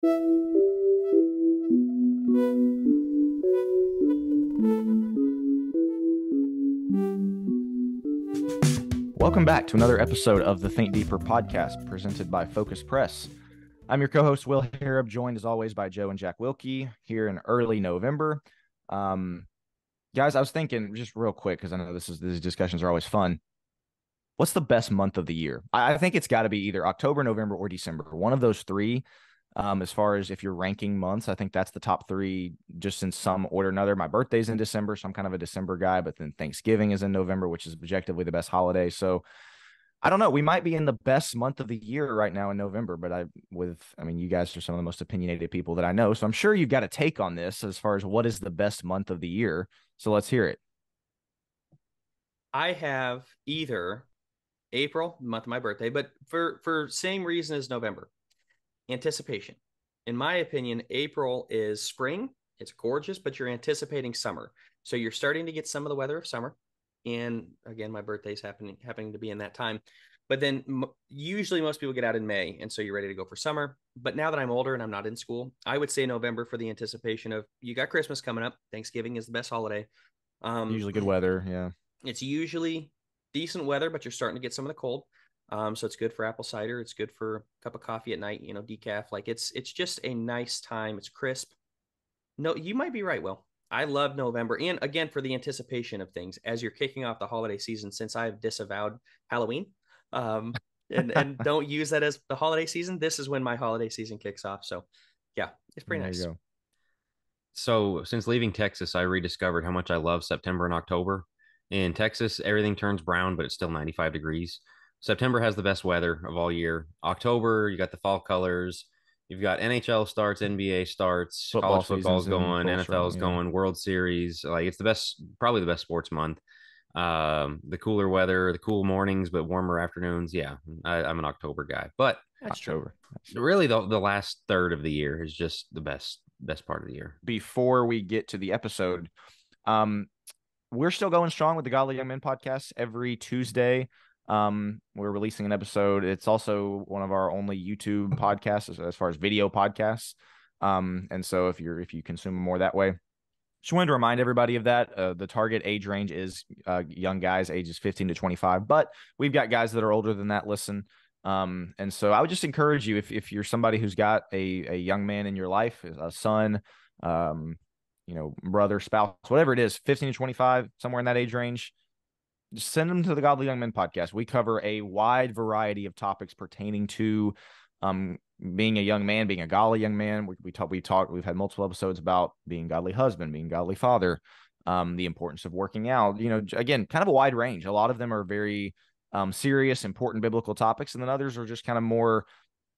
Welcome back to another episode of the Think Deeper podcast presented by Focus Press. I'm your co-host, Will Harrub, joined as always by Joe and Jack Wilkie here in early November. Guys, I was thinking just real quick, because I know these discussions are always fun. What's the best month of the year? I think it's got to be either October, November, or December. One of those three. As far as if you're ranking months, I think that's the top three, just in some order or another. My birthday's in December, so I'm kind of a December guy, but then Thanksgiving is in November, which is objectively the best holiday. So I don't know. We might be in the best month of the year right now in November, but you guys are some of the most opinionated people that I know. So I'm sure you've got a take on this as far as what is the best month of the year. So let's hear it. I have either April, the month of my birthday, but for same reason as November. Anticipation. In my opinion, April is spring. It's gorgeous, but you're anticipating summer. So you're starting to get some of the weather of summer. And again, my birthday's happening to be in that time. But then usually most people get out in May, and so you're ready to go for summer. But now that I'm older and I'm not in school, I would say November for the anticipation of, you got Christmas coming up. Thanksgiving is the best holiday. Usually good weather. Yeah. It's usually decent weather, but you're starting to get some of the cold. So it's good for apple cider. It's good for a cup of coffee at night, decaf. Like it's just a nice time. It's crisp. No, you might be right, Will. I love November. And again, for the anticipation of things as you're kicking off the holiday season, since I've disavowed Halloween, and don't use that as the holiday season. This is when my holiday season kicks off. So yeah, it's pretty nice. So since leaving Texas, I rediscovered how much I love September and October. In Texas, everything turns brown, but it's still 95 degrees. September has the best weather of all year. October, you got the fall colors. You've got NHL starts, NBA starts, college football's going, NFL's going, World Series. Like it's the best, probably the best sports month. The cooler weather, the cool mornings, but warmer afternoons. Yeah, I'm an October guy. But October. Really, the last third of the year is just the best part of the year. Before we get to the episode, we're still going strong with the Godly Young Men podcast every Tuesday. We're releasing an episode. It's also one of our only YouTube podcasts as far as video podcasts. And so if you consume more that way, just wanted to remind everybody of that. The target age range is young guys ages 15 to 25, but we've got guys that are older than that listen. And so I would just encourage you, if you're somebody who's got a young man in your life, a son, brother, spouse, whatever it is, 15 to 25, somewhere in that age range, just send them to the Godly Young Men podcast. We cover a wide variety of topics pertaining to being a young man, being a godly young man. We've had multiple episodes about being godly husband, being godly father, the importance of working out, again, kind of a wide range. A lot of them are very serious, important biblical topics. And then others are just kind of more,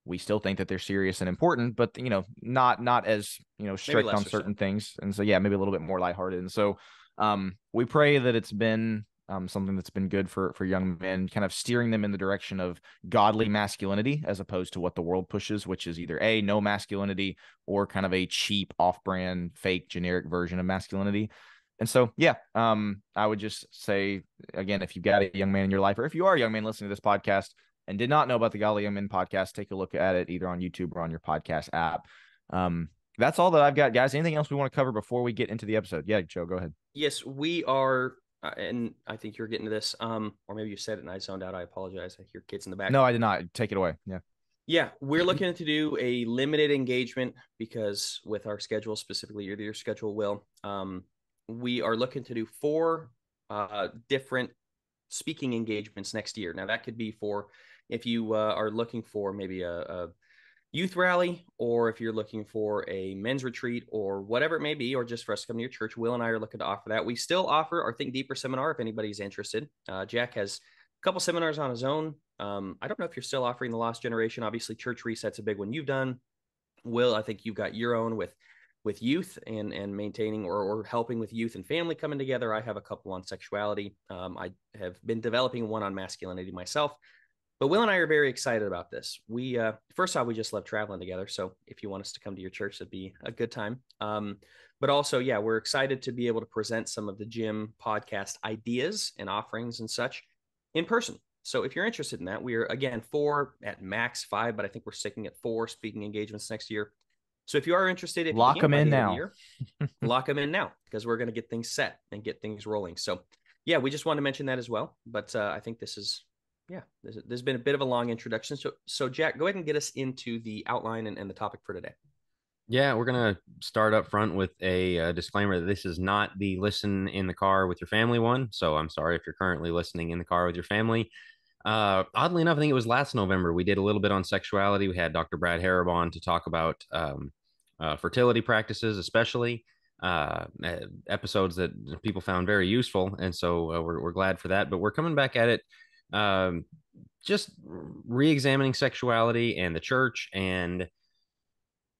we still think that they're serious and important, but not as, strict on certain things. And so, yeah, maybe a little bit more lighthearted. And so we pray that it's been something that's been good for young men, kind of steering them in the direction of godly masculinity as opposed to what the world pushes, which is either no masculinity or kind of a cheap, off-brand, fake, generic version of masculinity. And so, yeah, I would just say, again, if you've got a young man in your life, or if you are a young man listening to this podcast and did not know about the Godly Young Men podcast, take a look at it either on YouTube or on your podcast app. That's all that I've got, guys. Anything else we want to cover before we get into the episode? Yeah, Joe, go ahead. Yes, we are. And I think you're getting to this, or maybe you said it and I zoned out. I apologize. I hear kids in the back. No, I did not. Take it away. Yeah. Yeah, we're looking to do a limited engagement because with our schedule, specifically your schedule, Will, we are looking to do 4 different speaking engagements next year. Now, that could be for if you are looking for maybe a youth rally, or if you're looking for a men's retreat or whatever it may be, or just for us to come to your church. Will and I are looking to offer that. We still offer our Think Deeper seminar if anybody's interested. Jack has a couple seminars on his own. I don't know if you're still offering the Lost Generation. Obviously, Church Reset's a big one you've done. Will, I think you've got your own with youth and maintaining or helping with youth and family coming together. I have a couple on sexuality. I have been developing one on masculinity myself. But Will and I are very excited about this. We first off, we just love traveling together. So if you want us to come to your church, that'd be a good time. But also, yeah, we're excited to be able to present some of the gym podcast ideas and offerings and such in person. So if you're interested in that, we're, again, 4 at max 5, but I think we're sticking at 4 speaking engagements next year. So if you are interested, if Lock you can them by in the end of the now. year, lock them in now, because we're going to get things set and get things rolling. So yeah, we just want to mention that as well. But I think this is, yeah, there's been a bit of a long introduction. So Jack, go ahead and get us into the outline and the topic for today. Yeah, we're going to start up front with a disclaimer that this is not the listen in the car with your family one. So I'm sorry if you're currently listening in the car with your family. Oddly enough, I think it was last November, we did a little bit on sexuality. We had Dr. Brad Harrub on to talk about fertility practices, especially episodes that people found very useful. And so we're glad for that. But we're coming back at it, um, just re-examining sexuality and the church, and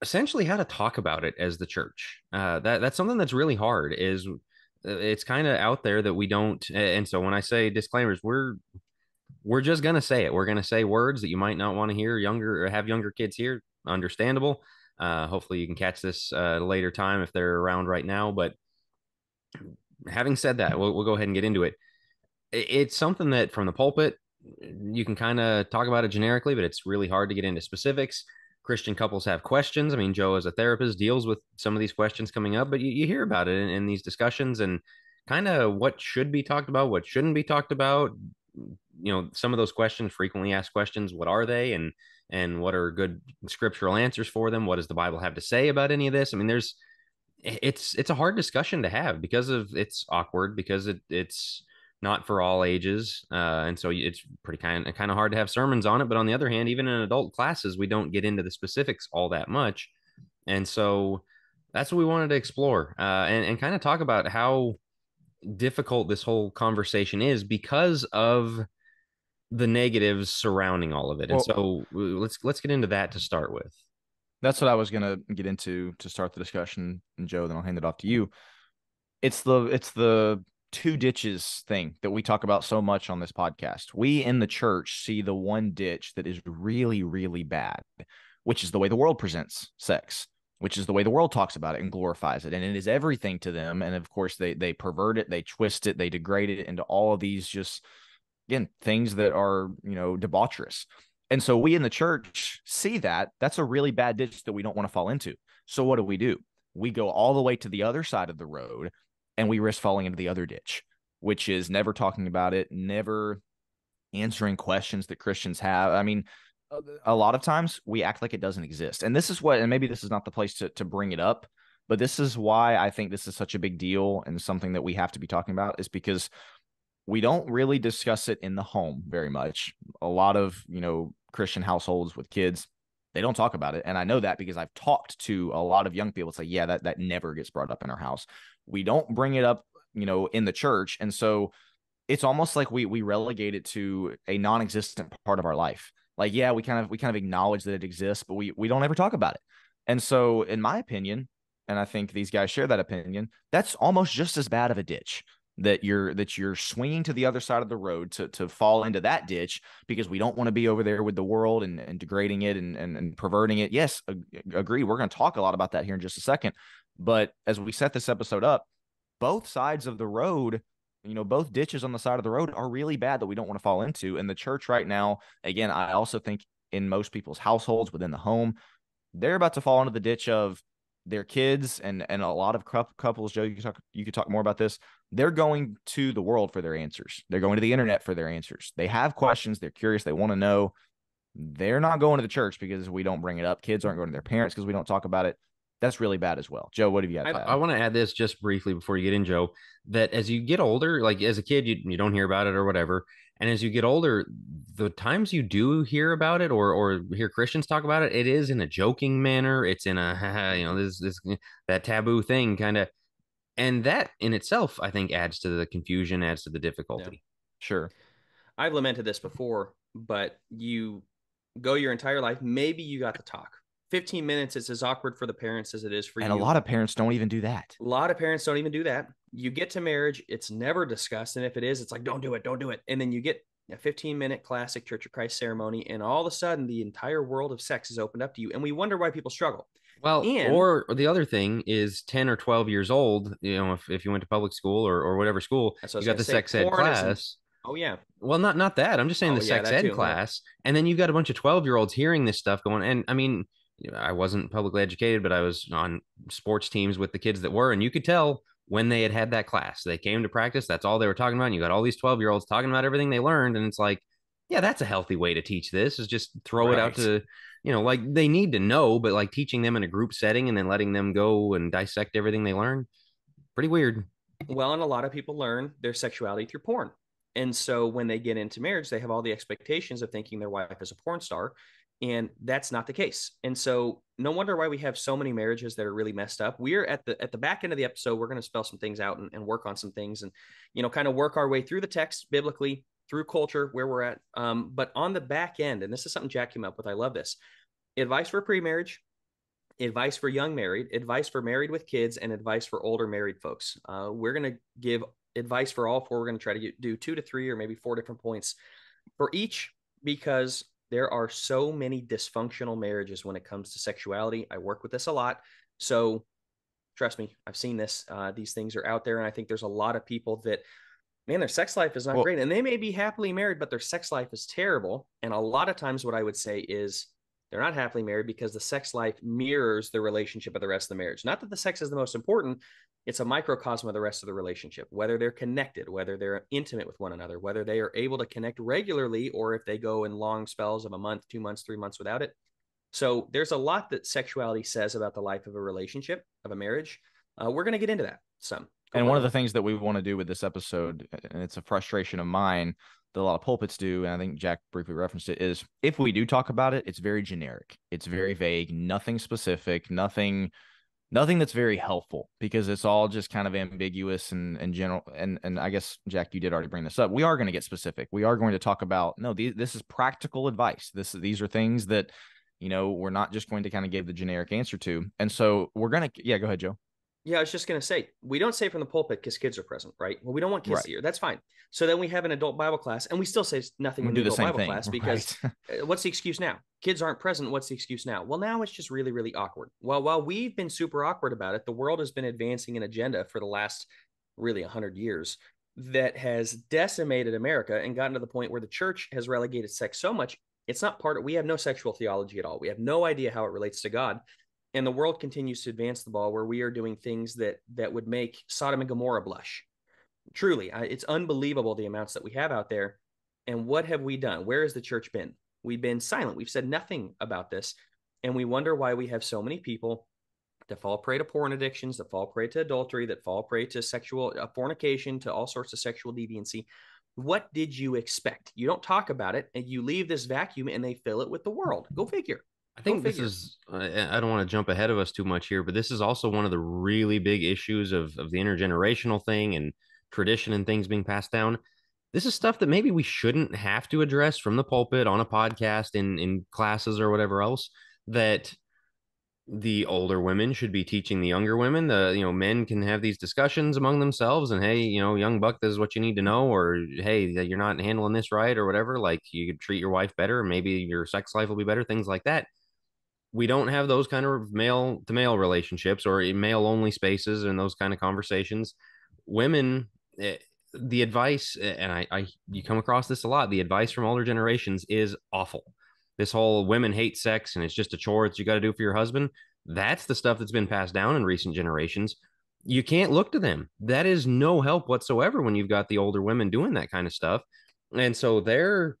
essentially how to talk about it as the church. That's something that's really hard. Is it's kind of out there that we don't. And so when I say disclaimers, we're just gonna say it. We're gonna say words that you might not want to hear younger or have younger kids hear. Understandable. Hopefully you can catch this at a later time if they're around right now. But having said that, we'll go ahead and get into it. It's something that from the pulpit you can kind of talk about it generically, but it's really hard to get into specifics. Christian couples have questions. I mean, Joe, as a therapist, deals with some of these questions coming up, but you hear about it in these discussions, and kind of what should be talked about, what shouldn't be talked about. Some of those questions, frequently asked questions, what are they, and what are good scriptural answers for them? What does the Bible have to say about any of this? I mean, it's a hard discussion to have because of it's awkward, because it's not for all ages, and so it's pretty kind of hard to have sermons on it. But on the other hand, even in adult classes, we don't get into the specifics all that much, and so that's what we wanted to explore, and kind of talk about how difficult this whole conversation is because of the negatives surrounding all of it. And so let's get into that to start with. That's what I was going to get into to start the discussion. And Joe, then I'll hand it off to you. It's the two ditches thing that we talk about so much on this podcast. We in the church see the one ditch that is really, really bad, which is the way the world presents sex, which is the way the world talks about it and glorifies it. And it is everything to them. And of course, they pervert it, they twist it, they degrade it into all of these just, again, things that are, debaucherous. And so we in the church see that. That's a really bad ditch that we don't want to fall into. So what do? We go all the way to the other side of the road, and we risk falling into the other ditch, which is never talking about it, never answering questions that Christians have. I mean, a lot of times we act like it doesn't exist. And this is what, and maybe this is not the place to bring it up, but this is why I think this is such a big deal and something that we have to be talking about, is because we don't really discuss it in the home very much. A lot of, Christian households with kids, they don't talk about it. And I know that because I've talked to a lot of young people. It's like, yeah, that never gets brought up in our house. We don't bring it up, in the church. And so it's almost like we relegate it to a non-existent part of our life. Like, yeah, we kind of acknowledge that it exists, but we don't ever talk about it. And so in my opinion, and I think these guys share that opinion, that's almost just as bad of a ditch, that you're swinging to the other side of the road to fall into that ditch, because we don't want to be over there with the world and degrading it and perverting it. Yes, agree. We're going to talk a lot about that here in just a second. But as we set this episode up, both sides of the road, both ditches on the side of the road are really bad that we don't want to fall into. And the church right now, again, I also think in most people's households within the home, they're about to fall into the ditch of their kids, and a lot of couples, Joe, you could talk more about this. They're going to the world for their answers. They're going to the internet for their answers. They have questions. They're curious. They want to know. They're not going to the church because we don't bring it up. Kids aren't going to their parents because we don't talk about it. That's really bad as well. Joe, what have you got? I want to add this just briefly before you get in, Joe, that as you get older, like as a kid, you don't hear about it or whatever. And as you get older, the times you do hear about it or hear Christians talk about it, it is in a joking manner. It's in a, this that taboo thing kind of. And that in itself, I think, adds to the confusion, adds to the difficulty. Yeah. Sure. I've lamented this before, but you go your entire life, maybe you got to talk. 15 minutes is as awkward for the parents as it is for you. And a lot of parents don't even do that. A lot of parents don't even do that. You get to marriage, it's never discussed. And if it is, it's like, don't do it. And then you get a 15-minute classic Church of Christ ceremony, and all of a sudden the entire world of sex is opened up to you. And we wonder why people struggle. Well, or the other thing is 10 or 12 years old, if you went to public school or whatever school, you got the sex ed class. Oh, yeah. Well, not that. I'm just saying the sex ed class. And then you've got a bunch of 12-year-olds hearing this stuff going. And I mean, I wasn't publicly educated, but I was on sports teams with the kids that were, and you could tell when they had that class. They came to practice. That's all they were talking about. And you got all these 12-year-olds talking about everything they learned. And it's like, yeah, that's a healthy way to teach this, is just throw it out Right. to, like they need to know, but like teaching them in a group setting and then letting them go and dissect everything they learn. Pretty weird. Well, and a lot of people learn their sexuality through porn. And so when they get into marriage, they have all the expectations of thinking their wife is a porn star. And that's not the case. And so no wonder why we have so many marriages that are really messed up. We're at the back end of the episode, we're going to spell some things out and work on some things and, kind of work our way through the text biblically, through culture, where we're at. But on the back end, and this is something Jack came up with, I love this. Advice for pre-marriage, advice for young married, advice for married with kids, and advice for older married folks. We're going to give advice for all four. We're going to try to do 2 to 3 or maybe 4 different points for each, because there are so many dysfunctional marriages when it comes to sexuality. I work with this a lot. So trust me, I've seen this. These things are out there. And I think there's a lot of people that, man, their sex life is not great. And they may be happily married, but their sex life is terrible. And a lot of times what I would say is they're not happily married because the sex life mirrors the relationship of the rest of the marriage. Not that the sex is the most important. It's a microcosm of the rest of the relationship, whether they're connected, whether they're intimate with one another, whether they are able to connect regularly, or if they go in long spells of a month, 2 months, 3 months without it. So there's a lot that sexuality says about the life of a relationship, of a marriage. We're going to get into that some. And one of the things that we want to do with this episode, and it's a frustration of mine that a lot of pulpits do, and I think Jack briefly referenced it, is if we do talk about it, it's very generic. It's very vague, nothing specific, nothing that's very helpful, because it's all just kind of ambiguous and general. And I guess, Jack, you did already bring this up. We are going to get specific. We are going to talk about, no, this is practical advice. These are things that, we're not just going to kind of give the generic answer to. And so we're going to, yeah, go ahead, Joe. Yeah, I was just going to say, we don't say from the pulpit because kids are present, right? Well, we don't want kids Right. to hear. That's fine. So then we have an adult Bible class, and we still say nothing in the adult Bible class, because what's the excuse now? Kids aren't present. What's the excuse now? Well, now it's just really, really awkward. Well, while we've been super awkward about it, the world has been advancing an agenda for the last really 100 years that has decimated America and gotten to the point where the church has relegated sex so much. It's not part of, we have no sexual theology at all. We have no idea how it relates to God. And the world continues to advance the ball where we are doing things that would make Sodom and Gomorrah blush. Truly, it's unbelievable the amounts that we have out there. And what have we done? Where has the church been? We've been silent. We've said nothing about this. And we wonder why we have so many people that fall prey to porn addictions, that fall prey to adultery, that fall prey to sexual fornication, to all sorts of sexual deviancy. What did you expect? You don't talk about it, and you leave this vacuum and they fill it with the world. Go figure. I think this is, I don't want to jump ahead of us too much here, but this is also one of the really big issues of the intergenerational thing and tradition and things being passed down. This is stuff that maybe we shouldn't have to address from the pulpit on a podcast in classes or whatever else, that the older women should be teaching the younger women. Men can have these discussions among themselves, and hey, young buck, this is what you need to know, or hey, you're not handling this right, or whatever. Like, you could treat your wife better, maybe your sex life will be better, things like that. We don't have those kind of male to male relationships or male only spaces and those kind of conversations. Women, the advice, and you come across this a lot, the advice from older generations is awful. This whole women hate sex and it's just a chore that you got to do for your husband. That's the stuff that's been passed down in recent generations. You can't look to them. That is no help whatsoever when you've got the older women doing that kind of stuff. And so they're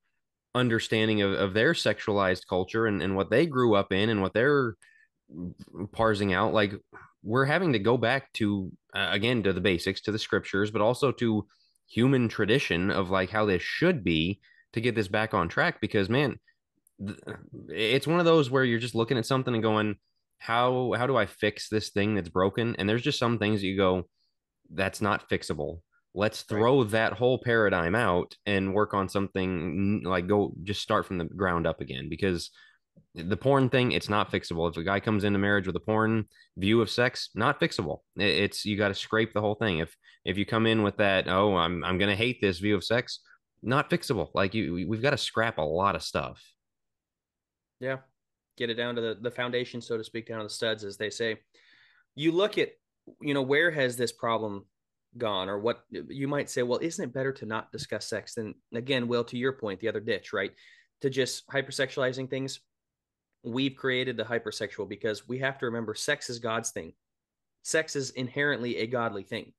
understanding of their sexualized culture and what they grew up in and what they're parsing out, like, we're having to go back to again to the basics, to the scriptures, but also to human tradition of like how this should be, to get this back on track. Because, man, it's one of those where you're just looking at something and going, how do I fix this thing that's broken? And there's just some things that you go, that's not fixable. Let's throw that whole paradigm out and work on something, like go just start from the ground up again. Because the porn thing, it's not fixable. If a guy comes into marriage with a porn view of sex, not fixable. It's you got to scrape the whole thing. If you come in with that, oh, I'm gonna hate this view of sex, not fixable. Like, we've got to scrap a lot of stuff. Yeah, get it down to the foundation, so to speak, down to the studs, as they say. You look at, where has this problem gone, or what you might say, well, isn't it better to not discuss sex? Then again, Will, to your point, the other ditch, right? To just hypersexualizing things. we've created the hypersexual because we have to remember sex is God's thing. Sex is inherently a godly thing.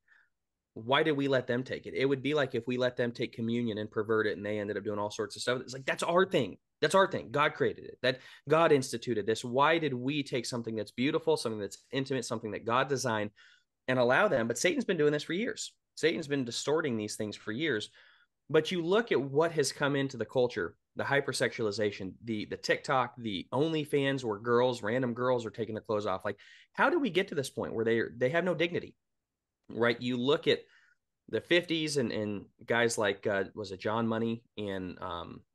Why did we let them take it? It would be like if we let them take communion and pervert it and they ended up doing all sorts of stuff. It's like, that's our thing. That's our thing. God created it. That God instituted this. Why did we take something that's beautiful, something that's intimate, something that God designed and allow them? But Satan's been doing this for years. Satan's been distorting these things for years. But you look at what has come into the culture, the hypersexualization, the TikTok, the OnlyFans, where random girls are taking their clothes off. Like, how do we get to this point where they have no dignity, right? You look at the 50s and guys like, was it John Money and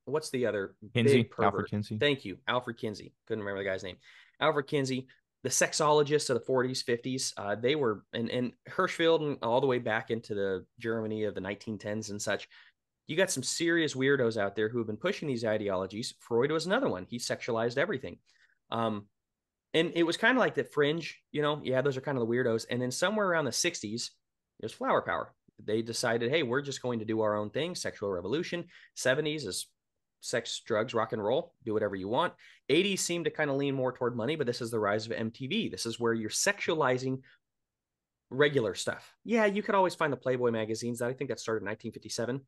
what's the other Kinsey, big pervert? Alfred Kinsey. Thank you, Alfred Kinsey. Couldn't remember the guy's name. Alfred Kinsey, the sexologists of the 40s, 50s. They were, and Hirschfeld and all the way back into the Germany of the 1910s and such. You got some serious weirdos out there who have been pushing these ideologies. Freud was another one. He sexualized everything. And it was kind of like the fringe, yeah, those are kind of the weirdos. And then somewhere around the 60s, there's flower power. They decided, hey, we're just going to do our own thing. Sexual revolution. 70s is sex, drugs, rock and roll. Do whatever you want. 80s seemed to kind of lean more toward money, but this is the rise of MTV. This is where you're sexualizing regular stuff. Yeah, you could always find the Playboy magazines. I think that started in 1957.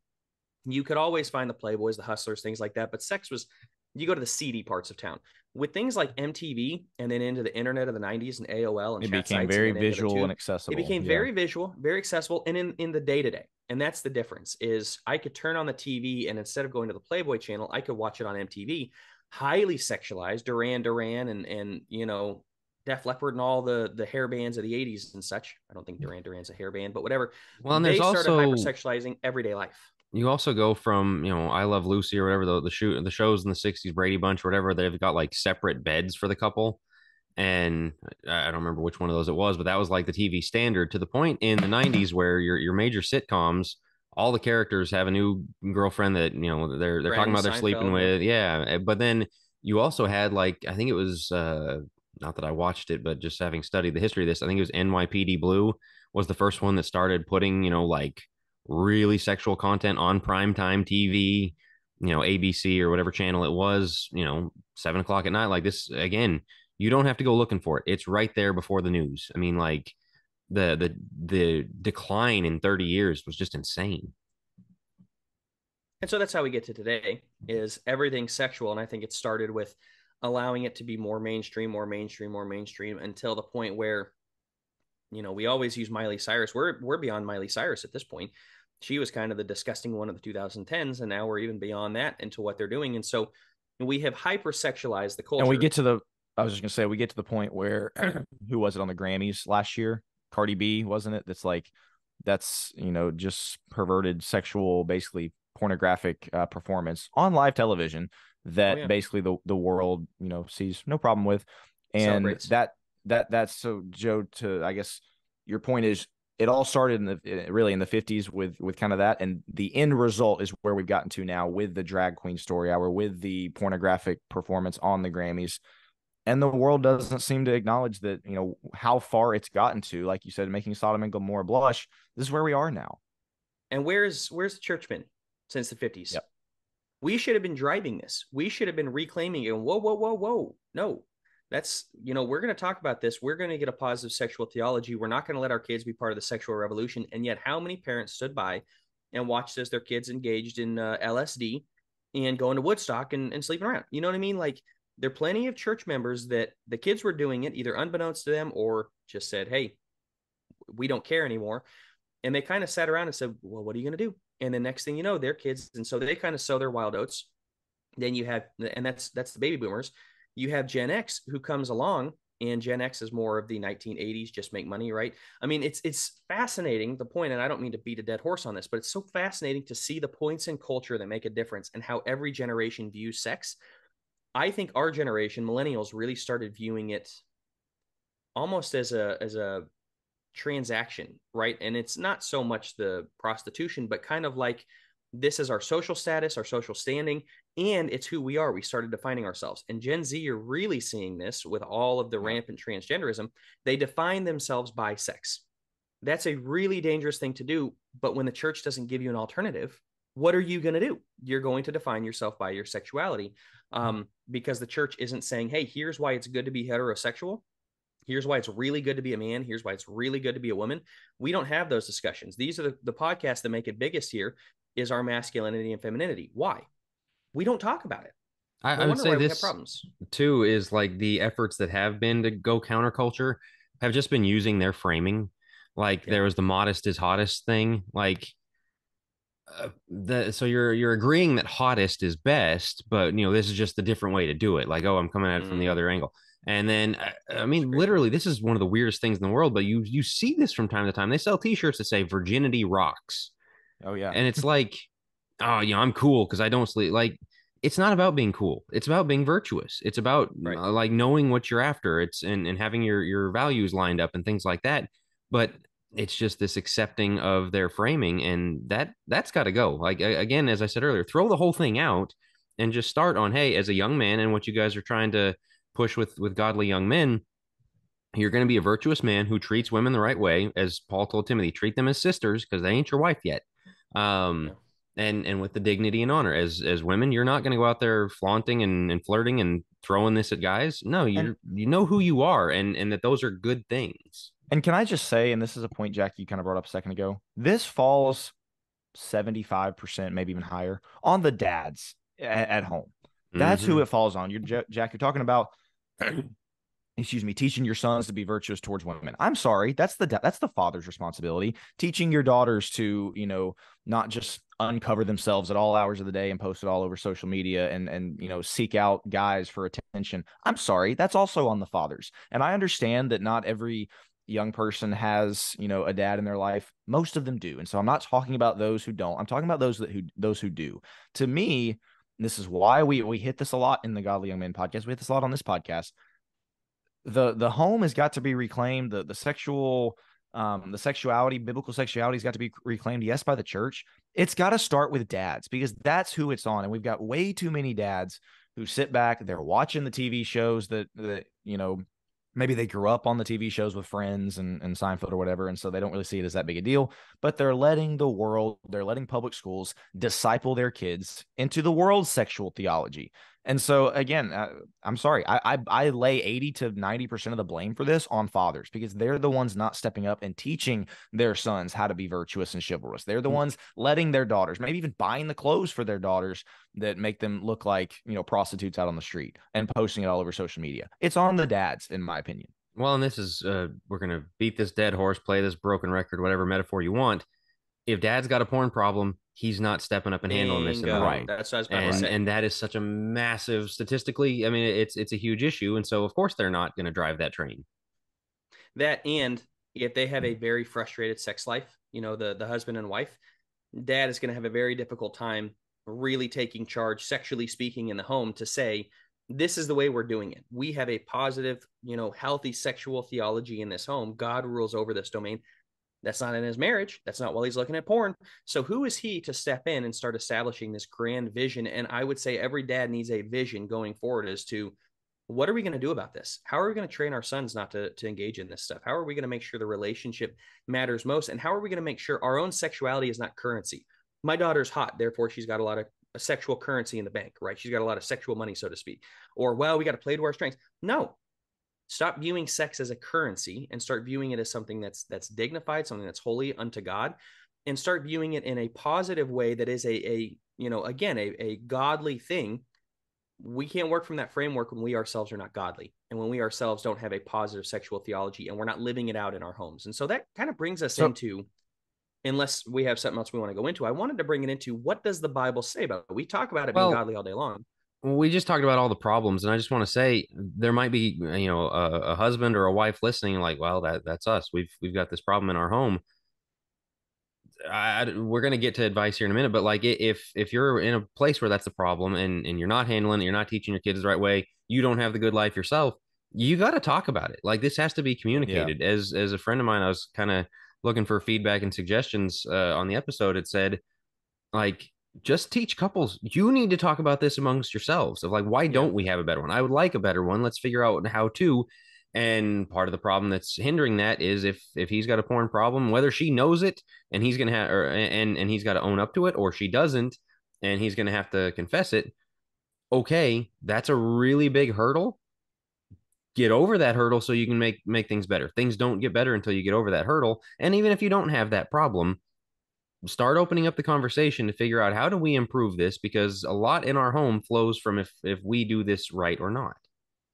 You could always find the Playboys, the Hustlers, things like that. But sex was, you go to the seedy parts of town. With things like MTV and then into the internet of the 90s and AOL and it chat became sites very and then visual and accessible. It became very visual, very accessible, and in the day-to-day. And that's the difference is I could turn on the TV and instead of going to the Playboy channel, I could watch it on MTV, highly sexualized, Duran Duran and Def Leppard and all the hair bands of the 80s and such. I don't think Duran Duran's a hair band, but whatever. Well, and they there's started also hypersexualizing everyday life. You also go from, I Love Lucy or whatever, the shows in the 60s, Brady Bunch or whatever, they've got like separate beds for the couple. And I don't remember which one of those it was, but that was like the TV standard, to the point in the 90s where your major sitcoms, all the characters have a new girlfriend that, they're Friends, talking about they're Seinfeld, sleeping with. Yeah. But then you also had like, I think it was, not that I watched it, but just having studied the history of this, I think it was NYPD Blue was the first one that started putting, like really sexual content on primetime TV, ABC or whatever channel it was, 7 o'clock at night. Like this, again, you don't have to go looking for it. It's right there before the news. I mean, like the decline in 30 years was just insane. And so that's how we get to today is everything sexual. And I think it started with allowing it to be more mainstream until the point where, we always use Miley Cyrus. We're beyond Miley Cyrus at this point. She was kind of the disgusting one of the 2010s. And now we're even beyond that into what they're doing. And so we have hypersexualized the culture. And we get to we get to the point where who was it on the Grammys last year? Cardi B, wasn't it? That's just perverted sexual, basically pornographic performance on live television that basically the world sees no problem with. And celebrates. That's so, Joe, to, I guess your point is, it all started in the 50s with kind of that, and the end result is where we've gotten to now with the drag queen story hour, with the pornographic performance on the Grammys. And the world doesn't seem to acknowledge that, how far it's gotten to, like you said, making Sodom and Gomorrah blush. This is where we are now. And where's the church been since the 50s? Yep. We should have been driving this. We should have been reclaiming it. Whoa. No, that's, we're going to talk about this. We're going to get a positive sexual theology. We're not going to let our kids be part of the sexual revolution. And yet how many parents stood by and watched as their kids engaged in LSD and going to Woodstock and sleeping around? You know what I mean? Like, there are plenty of church members that the kids were doing it either unbeknownst to them or just said, hey, we don't care anymore. And they kind of sat around and said, well, what are you going to do? And the next thing you know, they're kids. And so they kind of sow their wild oats. Then you have, and that's the baby boomers. You have Gen X who comes along, and Gen X is more of the 1980s, just make money, right? I mean, it's fascinating, the point, and I don't mean to beat a dead horse on this, but it's so fascinating to see the points in culture that make a difference and how every generation views sex. I think our generation, millennials, really started viewing it almost as a transaction, right? And it's not so much the prostitution, but kind of like, this is our social status, our social standing, and it's who we are. We started defining ourselves. And Gen Z are really seeing this with all of the rampant transgenderism. They define themselves by sex. That's a really dangerous thing to do. But when the church doesn't give you an alternative, what are you going to do? You're going to define yourself by your sexuality. because the church isn't saying, hey, here's why it's good to be heterosexual. Here's why it's really good to be a man. Here's why it's really good to be a woman. We don't have those discussions. These are the podcasts that make it biggest here is our masculinity and femininity. Why? We don't talk about it. I would say why we have this problems. too is like the efforts that have been to go counterculture have just been using their framing. Like there was the modest is hottest thing. Like so you're agreeing that hottest is best, but this is just a different way to do it. Like, oh, I'm coming at it from the other angle. And then I mean, literally, this is one of the weirdest things in the world, but you see this from time to time. They sell t-shirts that say virginity rocks. Oh yeah. And it's like, oh, I'm cool because I don't sleep. Like, it's not about being cool. It's about being virtuous. It's about like knowing what you're after. It's and having your values lined up and things like that. But it's just this accepting of their framing, and that's got to go. Like again, as I said earlier, throw the whole thing out and just start on, hey, as a young man, and what you guys are trying to push with godly young men, you're going to be a virtuous man who treats women the right way, as Paul told Timothy, treat them as sisters because they ain't your wife yet. And with the dignity and honor as women, you're not going to go out there flaunting and flirting and throwing this at guys. No, you know who you are, and that those are good things. And can I just say, and this is a point, Jack, you kind of brought up a second ago, this falls 75%, maybe even higher, on the dads at home. That's who it falls on. Jack, you're talking about, excuse me, teaching your sons to be virtuous towards women. I'm sorry, that's the father's responsibility. Teaching your daughters to, not just uncover themselves at all hours of the day and post it all over social media and seek out guys for attention. I'm sorry, that's also on the fathers. And I understand that not every young person has a dad in their life. Most of them do. And so I'm not talking about those who don't. I'm talking about those who do. To me, this is why we hit this a lot in the Godly Young Men podcast. We hit this a lot on this podcast. The home has got to be reclaimed. The sexuality, biblical sexuality has got to be reclaimed, yes, by the church. It's got to start with dads, because that's who it's on. And we've got way too many dads who sit back, they're watching the TV shows that maybe they grew up on the TV shows with Friends and Seinfeld or whatever, and so they don't really see it as that big a deal. But they're letting public schools disciple their kids into the world's sexual theology. And so, again, I'm sorry, I lay 80 to 90% of the blame for this on fathers, because they're the ones not stepping up and teaching their sons how to be virtuous and chivalrous. They're the ones letting their daughters, maybe even buying the clothes for their daughters that make them look like, prostitutes out on the street and posting it all over social media. It's on the dads, in my opinion. Well, and this is, we're going to beat this dead horse, play this broken record, whatever metaphor you want. If dad's got a porn problem, he's not stepping up and handling this. Right. That's what I was about to say. And that is such a massive, statistically, I mean, it's a huge issue. And so, of course, they're not going to drive that train. That, and if they have a very frustrated sex life, the husband and wife, dad is going to have a very difficult time really taking charge, sexually speaking, in the home to say, this is the way we're doing it. We have a positive, healthy sexual theology in this home. God rules over this domain. That's not in his marriage. That's not while he's looking at porn. So who is he to step in and start establishing this grand vision? And I would say every dad needs a vision going forward as to, what are we going to do about this? How are we going to train our sons not to engage in this stuff? How are we going to make sure the relationship matters most? And how are we going to make sure our own sexuality is not currency? My daughter's hot, therefore she's got a lot of sexual currency in the bank, right? She's got a lot of sexual money, so to speak. Or, well, we got to play to our strengths. No. Stop viewing sex as a currency and start viewing it as something that's dignified, something that's holy unto God, and start viewing it in a positive way that is a godly thing. We can't work from that framework when we ourselves are not godly, and when we ourselves don't have a positive sexual theology, and we're not living it out in our homes. And so that kind of brings us into, unless we have something else we want to go into, I wanted to bring it into, what does the Bible say about it? We talk about it being godly all day long. We just talked about all the problems, and I just want to say there might be, a husband or a wife listening, like, well, that's us. We've got this problem in our home. We're going to get to advice here in a minute, but like, if you're in a place where that's the problem, and you're not handling it, you're not teaching your kids the right way, you don't have the good life yourself, you got to talk about it. Like, this has to be communicated. Yeah. As a friend of mine, I was kind of looking for feedback and suggestions on the episode. It said, like, just teach couples. You need to talk about this amongst yourselves of like, why don't we have a better one? I would like a better one. Let's figure out how to. And part of the problem that's hindering that is if he's got a porn problem, whether she knows it and he's gonna have, and he's got to own up to it, or she doesn't and he's gonna have to confess it, okay, that's a really big hurdle. Get over that hurdle so you can make things better. Things don't get better until you get over that hurdle. And even if you don't have that problem, start opening up the conversation to figure out how do we improve this, because a lot in our home flows from if we do this right or not.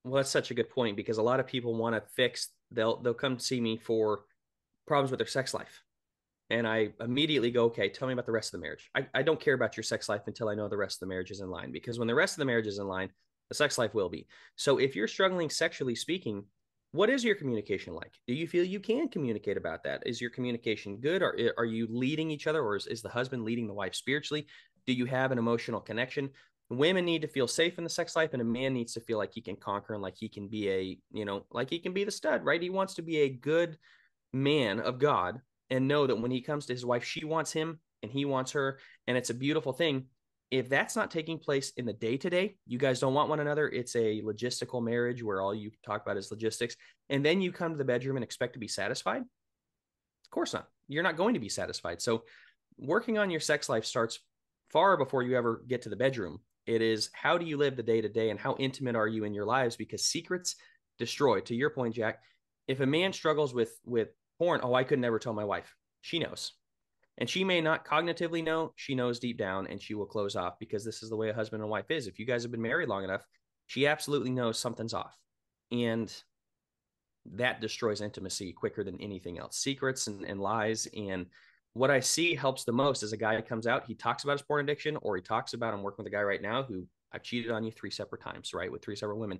Well, that's such a good point, because a lot of people want to fix, they'll come to see me for problems with their sex life. And I immediately go, okay, tell me about the rest of the marriage. I don't care about your sex life until I know the rest of the marriage is in line, because when the rest of the marriage is in line, the sex life will be. So if you're struggling sexually speaking, what is your communication like? Do you feel you can communicate about that? Is your communication good? Or are you leading each other, or is the husband leading the wife spiritually? Do you have an emotional connection? Women need to feel safe in the sex life, and a man needs to feel like he can conquer and like he can be like he can be the stud, right? He wants to be a good man of God and know that when he comes to his wife, she wants him and he wants her. And it's a beautiful thing. If that's not taking place in the day to day, you guys don't want one another. It's a logistical marriage where all you talk about is logistics. And then you come to the bedroom and expect to be satisfied. Of course not. You're not going to be satisfied. So working on your sex life starts far before you ever get to the bedroom. It is, how do you live the day to day and how intimate are you in your lives? Because secrets destroy. To your point, Jack, if a man struggles with porn, oh, I could never tell my wife. She knows. And she may not cognitively know, she knows deep down, and she will close off, because this is the way a husband and wife is. If you guys have been married long enough, she absolutely knows something's off. And that destroys intimacy quicker than anything else. Secrets and lies. And what I see helps the most is a guy comes out, he talks about his porn addiction, or he talks about, I'm working with a guy right now who, I've cheated on you 3 separate times, right? With 3 separate women.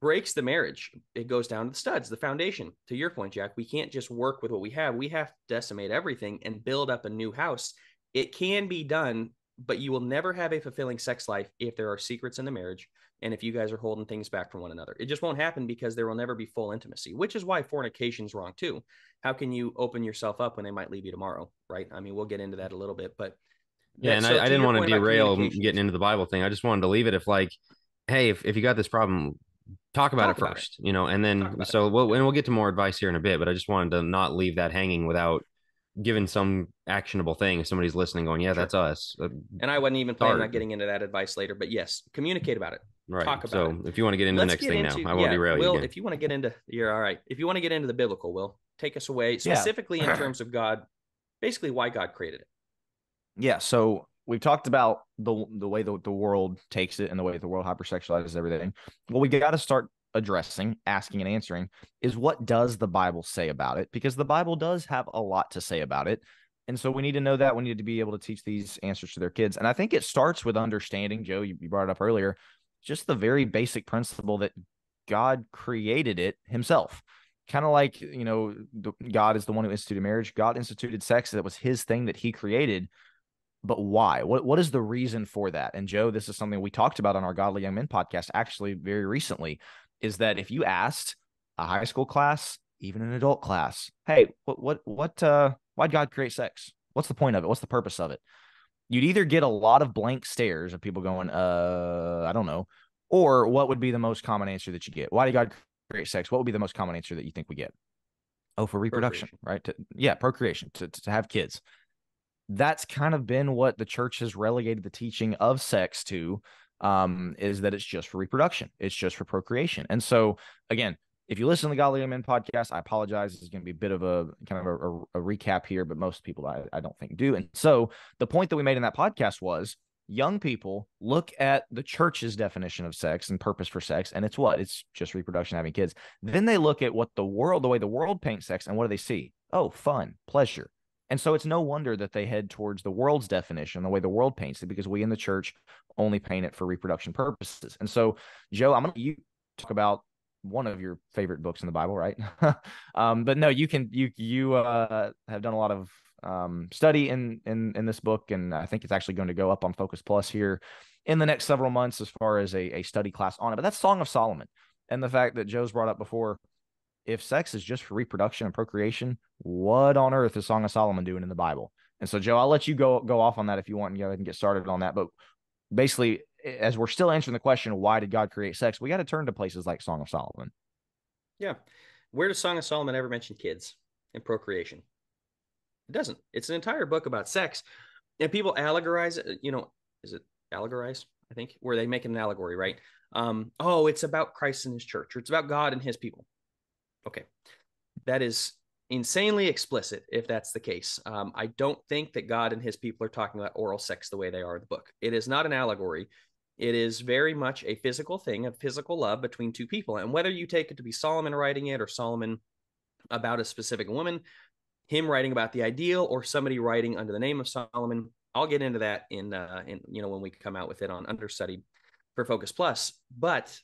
Breaks the marriage. It goes down to the studs, the foundation. To your point, Jack, we can't just work with what we have. We have to decimate everything and build up a new house. It can be done, but you will never have a fulfilling sex life if there are secrets in the marriage and if you guys are holding things back from one another. It just won't happen, because there will never be full intimacy, which is why fornication is wrong too. How can you open yourself up when they might leave you tomorrow, right? I mean, we'll get into that a little bit, but Yeah, that, and so I to didn't your want to point about derail communication, getting into the Bible thing. I just wanted to leave it if like, hey, if you got this problem, talk about it talk about it. first, and Talk then about it. so Yeah. and we'll get to more advice here in a bit, but I just wanted to not leave that hanging without giving some actionable thing. If somebody's listening going, yeah, Sure. that's us. And I wasn't even planning on Start. getting into that advice later, but yes, communicate about it. Right. Talk about it. So if you want to get into the Let's next get thing now, into, I won't yeah, derail you Will, again. if you want to get into, you're all right. If you want to get into the biblical, Will, take us away, Yeah. specifically in terms of God, basically why God created it. Yeah. So we've talked about the way the world takes it and the way the world hypersexualizes everything. Well, we got to start addressing, asking, and answering is, what does the Bible say about it? Because the Bible does have a lot to say about it. And so we need to know that. We need to be able to teach these answers to their kids. And I think it starts with understanding, Joe, you brought it up earlier, just the very basic principle that God created it himself. Kind of like, God is the one who instituted marriage. God instituted sex. That was his thing that he created. But why? What is the reason for that? And Joe, this is something we talked about on our Godly Young Men podcast actually very recently, is that if you asked a high school class, even an adult class, hey, why'd God create sex? What's the point of it? What's the purpose of it? You'd either get a lot of blank stares of people going, I don't know. Or what would be the most common answer that you get? Why did God create sex? What would be the most common answer that you think we get? Oh, for reproduction, right? Procreation, to have kids. That's kind of been what the church has relegated the teaching of sex to, is that it's just for reproduction. It's just for procreation. And so, again, if you listen to the Godly Young Men podcast, I apologize. This is going to be a bit of a kind of a recap here, but most people I don't think do. And so the point that we made in that podcast was, young people look at the church's definition of sex and purpose for sex, and it's what? It's just reproduction, having kids. Then they look at the way the world paints sex, and what do they see? Oh, fun, pleasure. And so it's no wonder that they head towards the world's definition, the way the world paints it, because we in the church only paint it for reproduction purposes. And so, Joe, I'm going to you talk about one of your favorite books in the Bible, right? But no, you have done a lot of study in this book, and I think it's actually going to go up on Focus Plus here in the next several months as far as a study class on it. But that's Song of Solomon, and the fact that Joe's brought up before, if sex is just for reproduction and procreation, what on earth is Song of Solomon doing in the Bible? And so, Joe, I'll let you go off on that if you want and go ahead and get started on that. But basically, as we're still answering the question, why did God create sex? We got to turn to places like Song of Solomon. Yeah. Where does Song of Solomon ever mention kids and procreation? It doesn't. It's an entire book about sex. And people allegorize it. Is it allegorize? I think, where they make an allegory, right? Oh, it's about Christ and his church, or it's about God and his people. Okay. That is insanely explicit if that's the case. I don't think that God and his people are talking about oral sex the way they are in the book. It is not an allegory. It is very much a physical thing, a physical love between two people. And whether you take it to be Solomon writing it or Solomon about a specific woman, him writing about the ideal, or somebody writing under the name of Solomon, I'll get into that in when we come out with it on understudy for Focus Plus. But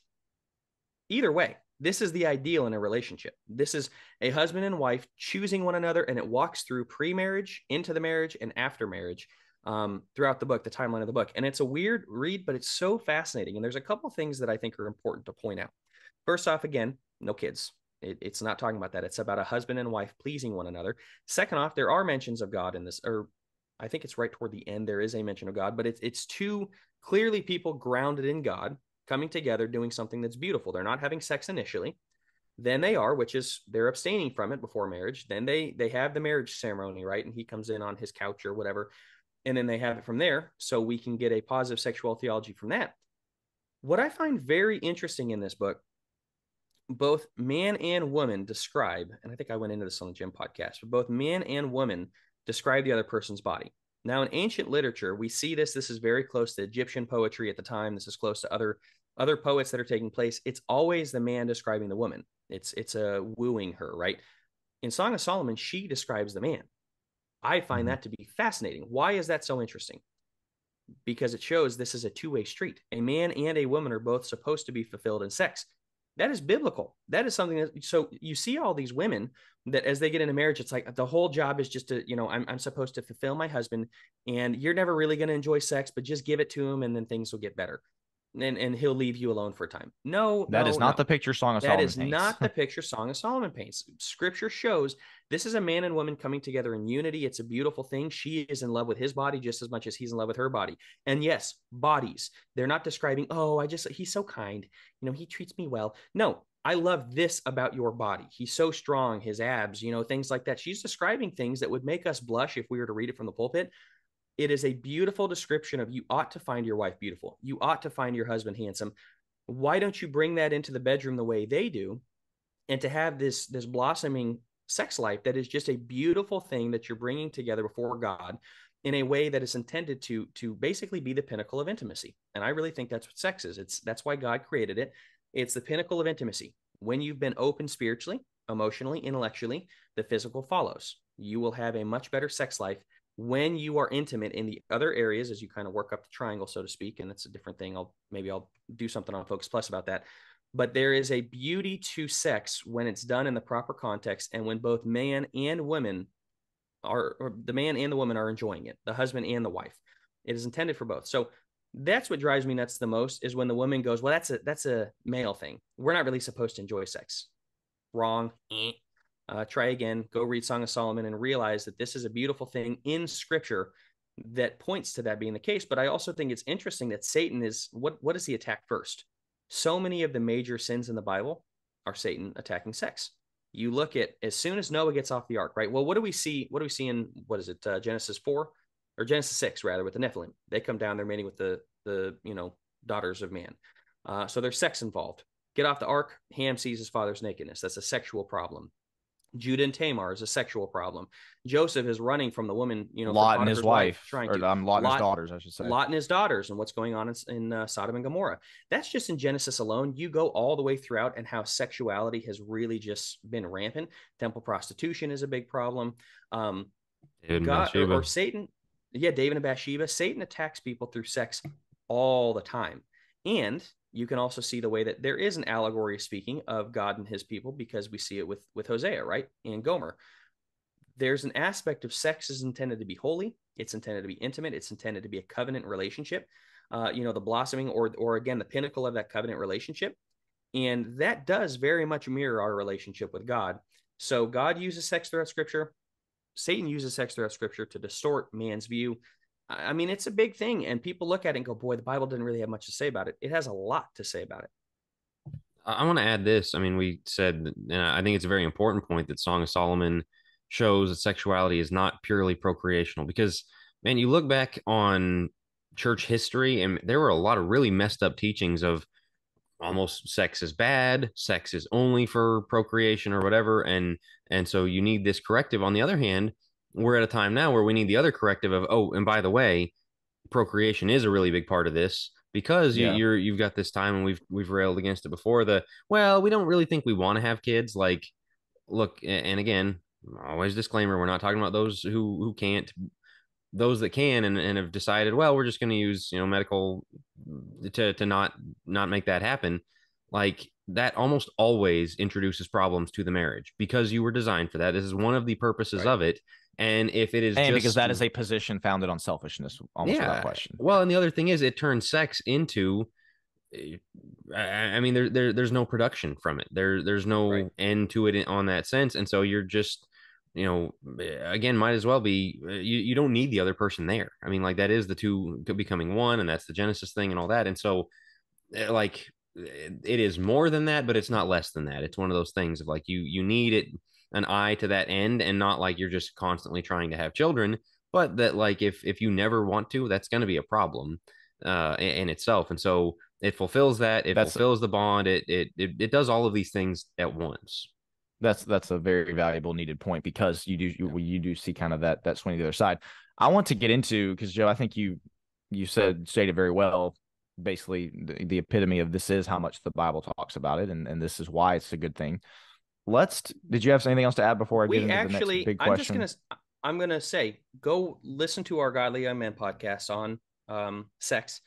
either way, this is the ideal in a relationship. This is a husband and wife choosing one another, and it walks through pre-marriage, into the marriage, and after marriage throughout the book, the timeline of the book. And it's a weird read, but it's so fascinating. And there's a couple things that I think are important to point out. First off, again, no kids. It's not talking about that. It's about a husband and wife pleasing one another. Second off, there are mentions of God in this, or I think it's right toward the end. There is a mention of God, but it's two clearly people grounded in God coming together, doing something that's beautiful. They're not having sex initially. Then they are, which is they're abstaining from it before marriage. Then they have the marriage ceremony, right? And he comes in on his couch or whatever. And then they have it from there. So we can get a positive sexual theology from that. What I find very interesting in this book, both man and woman describe, and I think I went into this on the gym podcast, but both man and woman describe the other person's body. Now, in ancient literature, we see this. This is very close to Egyptian poetry at the time. This is close to other poets that are taking place. It's always the man describing the woman. It's a wooing her, right? In Song of Solomon, she describes the man. I find that to be fascinating. Why is that so interesting? Because it shows this is a two-way street. A man and a woman are both supposed to be fulfilled in sex. That is biblical. That is something that, so you see all these women that as they get into marriage, it's like the whole job is just to, I'm supposed to fulfill my husband, and you're never really going to enjoy sex, but just give it to him and then things will get better. And he'll leave you alone for a time. No, that is not the picture Song of Solomon paints. That is not the picture Song of Solomon paints. Scripture shows this is a man and woman coming together in unity. It's a beautiful thing. She is in love with his body just as much as he's in love with her body. And yes, bodies. They're not describing, he's so kind. He treats me well. No, I love this about your body. He's so strong, his abs, things like that. She's describing things that would make us blush if we were to read it from the pulpit. It is a beautiful description of, you ought to find your wife beautiful. You ought to find your husband handsome. Why don't you bring that into the bedroom the way they do, and to have this blossoming sex life that is just a beautiful thing that you're bringing together before God in a way that is intended to basically be the pinnacle of intimacy. And I really think that's what sex is. That's why God created it. It's the pinnacle of intimacy. When you've been open spiritually, emotionally, intellectually, the physical follows. You will have a much better sex life when you are intimate in the other areas, as you kind of work up the triangle, so to speak. And that's a different thing. I'll do something on Focus Plus about that. But there is a beauty to sex when it's done in the proper context, and when both man and women or the man and the woman are enjoying it, the husband and the wife. It is intended for both. So that's what drives me nuts the most, is when the woman goes, well, that's a male thing. We're not really supposed to enjoy sex. Wrong. Try again. Go read Song of Solomon and realize that this is a beautiful thing in Scripture that points to that being the case. But I also think it's interesting that Satan is, what does he attack first? So many of the major sins in the Bible are Satan attacking sex. You look at, as soon as Noah gets off the ark, right? Well, what do we see? What do we see in, Genesis 4 or Genesis 6 rather, with the Nephilim? They come down, they're mating with the daughters of man. So there's sex involved. Get off the ark, Ham sees his father's nakedness. That's a sexual problem. Judah and Tamar is a sexual problem. Joseph is running from the woman, Lot and his wife, trying or to Lot and his daughters, I should say. Lot and his daughters, and what's going on in Sodom and Gomorrah. That's just in Genesis alone. You go all the way throughout, and how sexuality has really just been rampant. Temple prostitution is a big problem. God or Satan, David and Bathsheba. Satan attacks people through sex all the time, and you can also see the way that there is an allegory speaking of God and his people, because we see it with Hosea, right? And Gomer. There's an aspect of sex is intended to be holy. It's intended to be intimate. It's intended to be a covenant relationship, the blossoming or again, the pinnacle of that covenant relationship. And that does very much mirror our relationship with God. So God uses sex throughout Scripture. Satan uses sex throughout Scripture to distort man's view. I mean, it's a big thing, and people look at it and go, boy, the Bible didn't really have much to say about it. It has a lot to say about it. I want to add this. I mean, we said, and I think it's a very important point, that Song of Solomon shows that sexuality is not purely procreational, because, man, you look back on church history, and there were a lot of really messed up teachings of almost sex is bad, sex is only for procreation or whatever, and so you need this corrective. On the other hand, we're at a time now where we need the other corrective of, oh, and by the way, procreation is a really big part of this, because Yeah. you've got this time, and we've railed against it before, the, well, we don't really think we want to have kids. Like, look, and again, always disclaimer, we're not talking about those who can't. Those that can, and have decided, well, we're just going to use, medical to not make that happen. Like, that almost always introduces problems to the marriage, because you were designed for that. This is one of the purposes Right. of it. And if it is And just, because that is a position founded on selfishness, almost without yeah, question. well, and the other thing is, it turns sex into, I mean, there's no production from it. There's Right. no end to it on that sense, and so you're just, again, might as well be. You don't need the other person there. I mean, like, that is the two becoming one, and that's the Genesis thing and all that. And so, like, it is more than that, but it's not less than that. It's one of those things of, like, you need it, an eye to that end, and not like you're just constantly trying to have children, but that, like, if you never want to, that's going to be a problem in itself. And so it fulfills that. It That's fulfills the bond. It does all of these things at once. that's a very valuable needed point, because you do see kind of that swing to the other side. I want to get into, because Joe, I think you stated very well, basically the epitome of this is how much the Bible talks about it, and this is why it's a good thing. Did you have anything else to add before I get We into the next actually, big question? I'm gonna say, go listen to our Godly Young Men podcast on sex.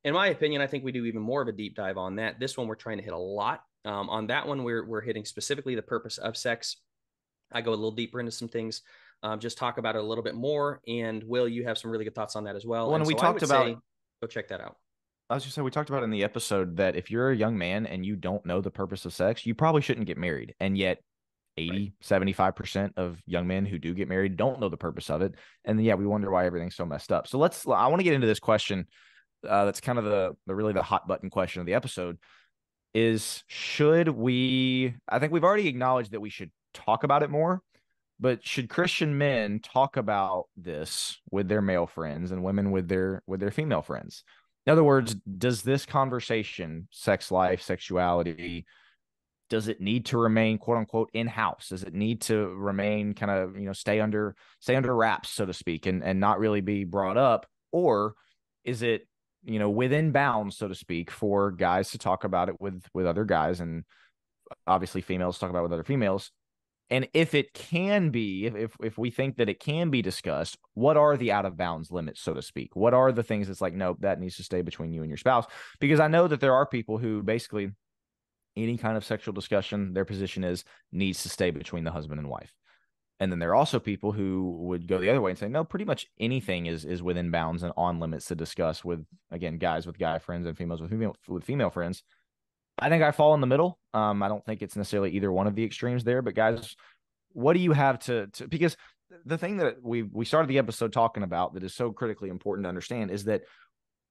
In my opinion, I think we do even more of a deep dive on that. This one, we're trying to hit a lot. On that one, we're hitting specifically the purpose of sex. I go a little deeper into some things, just talk about it a little bit more. And Will, you have some really good thoughts on that as well. When and we so I talked would about say, go check that out. I was just saying, we talked about in the episode that if you're a young man and you don't know the purpose of sex, you probably shouldn't get married. And yet Right. 75% of young men who do get married don't know the purpose of it. And yeah, we wonder why everything's so messed up. So I want to get into this question. That's kind of the really the hot button question of the episode is, I think we've already acknowledged that we should talk about it more, but should Christian men talk about this with their male friends and women with their female friends? In other words, does this conversation, sex life, sexuality, does it need to remain quote unquote in house? Does it need to remain kind of, stay under wraps, so to speak, and not really be brought up? Or is it, within bounds, so to speak, for guys to talk about it with other guys, and obviously females talk about it with other females? And if it can be, if we think that it can be discussed, what are the out of bounds limits, so to speak? What are the things that's like, nope, that needs to stay between you and your spouse? Because I know that there are people who basically any kind of sexual discussion, their position is needs to stay between the husband and wife. And then there are also people who would go the other way and say, no, pretty much anything is within bounds and on limits to discuss with, again, guys with guy friends and females with female friends. I think I fall in the middle. I don't think it's necessarily either one of the extremes there, but guys, what do you have to because the thing that we started the episode talking about that is so critically important to understand is that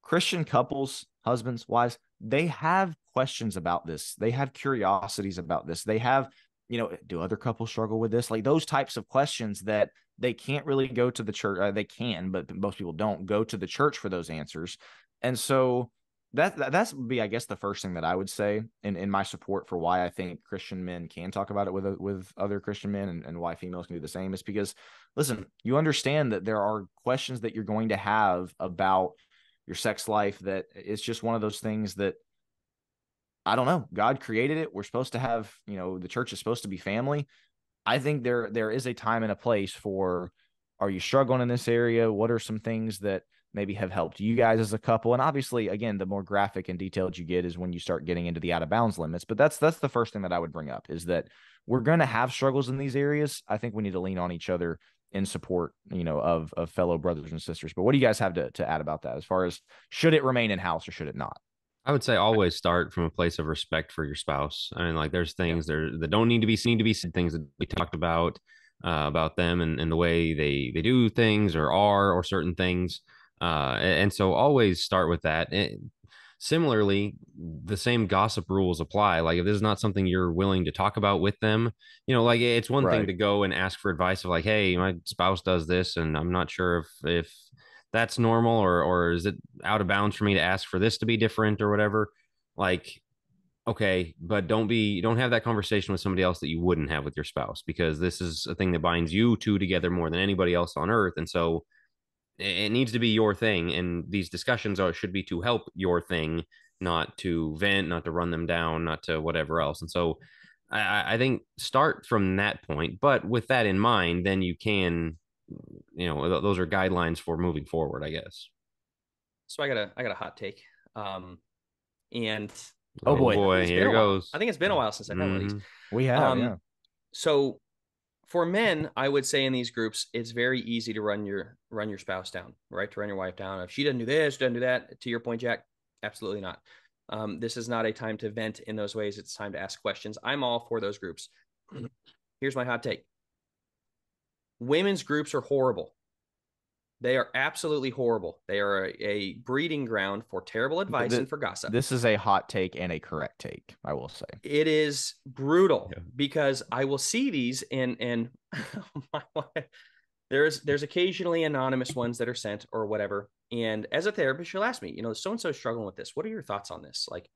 Christian couples, husbands, wives, they have questions about this. They have curiosities about this. They have, do other couples struggle with this? Like those types of questions that they can't really go to the church. They can, but most people don't go to the church for those answers. And so that's would be, I guess, the first thing that I would say in my support for why I think Christian men can talk about it with other Christian men, and why females can do the same, is because, listen, you understand that there are questions that you're going to have about your sex life that it's just one of those things that, I don't know, God created it. We're supposed to have, the church is supposed to be family. I think there is a time and a place for, are you struggling in this area? What are some things that maybe have helped you guys as a couple? And obviously, again, the more graphic and detailed you get is when you start getting into the out of bounds limits. But that's the first thing that I would bring up, is that we're going to have struggles in these areas. I think we need to lean on each other in support, of fellow brothers and sisters. But what do you guys have to add about that, as far as should it remain in house or should it not? I would say always start from a place of respect for your spouse. I mean, like, there's Yeah. things there that don't need to be said, things that we talked about them, and the way they do things or certain things. And so always start with that. Similarly, the same gossip rules apply. Like, if this is not something you're willing to talk about with them, like, it's one thing Right. to go and ask for advice of, like, hey, my spouse does this, and I'm not sure if that's normal, or is it out of bounds for me to ask for this to be different or whatever? Like, okay, but don't have that conversation with somebody else that you wouldn't have with your spouse, because this is a thing that binds you two together more than anybody else on earth. And so it needs to be your thing. And these discussions should be to help your thing, not to vent, not to run them down, not to whatever else. And so I think start from that point. But with that in mind, then you can, those are guidelines for moving forward, I guess. So I got a hot take. And Oh boy, here it goes. I think it's been a while since I've had one of these. We have, yeah. So for men, I would say in these groups, it's very easy to run your spouse down, right? To run your wife down. If she doesn't do this, doesn't do that, to your point, Jack, absolutely not. This is not a time to vent in those ways. It's time to ask questions. I'm all for those groups. Here's my hot take. Women's groups are horrible. They are absolutely horrible. They are a breeding ground for terrible advice and for gossip. This is a hot take and a correct take, I will say. It brutal because I will see these and there's occasionally anonymous ones that are sent or whatever. And as a therapist, she'll ask me, so-and-so struggling with this. What are your thoughts on this? Like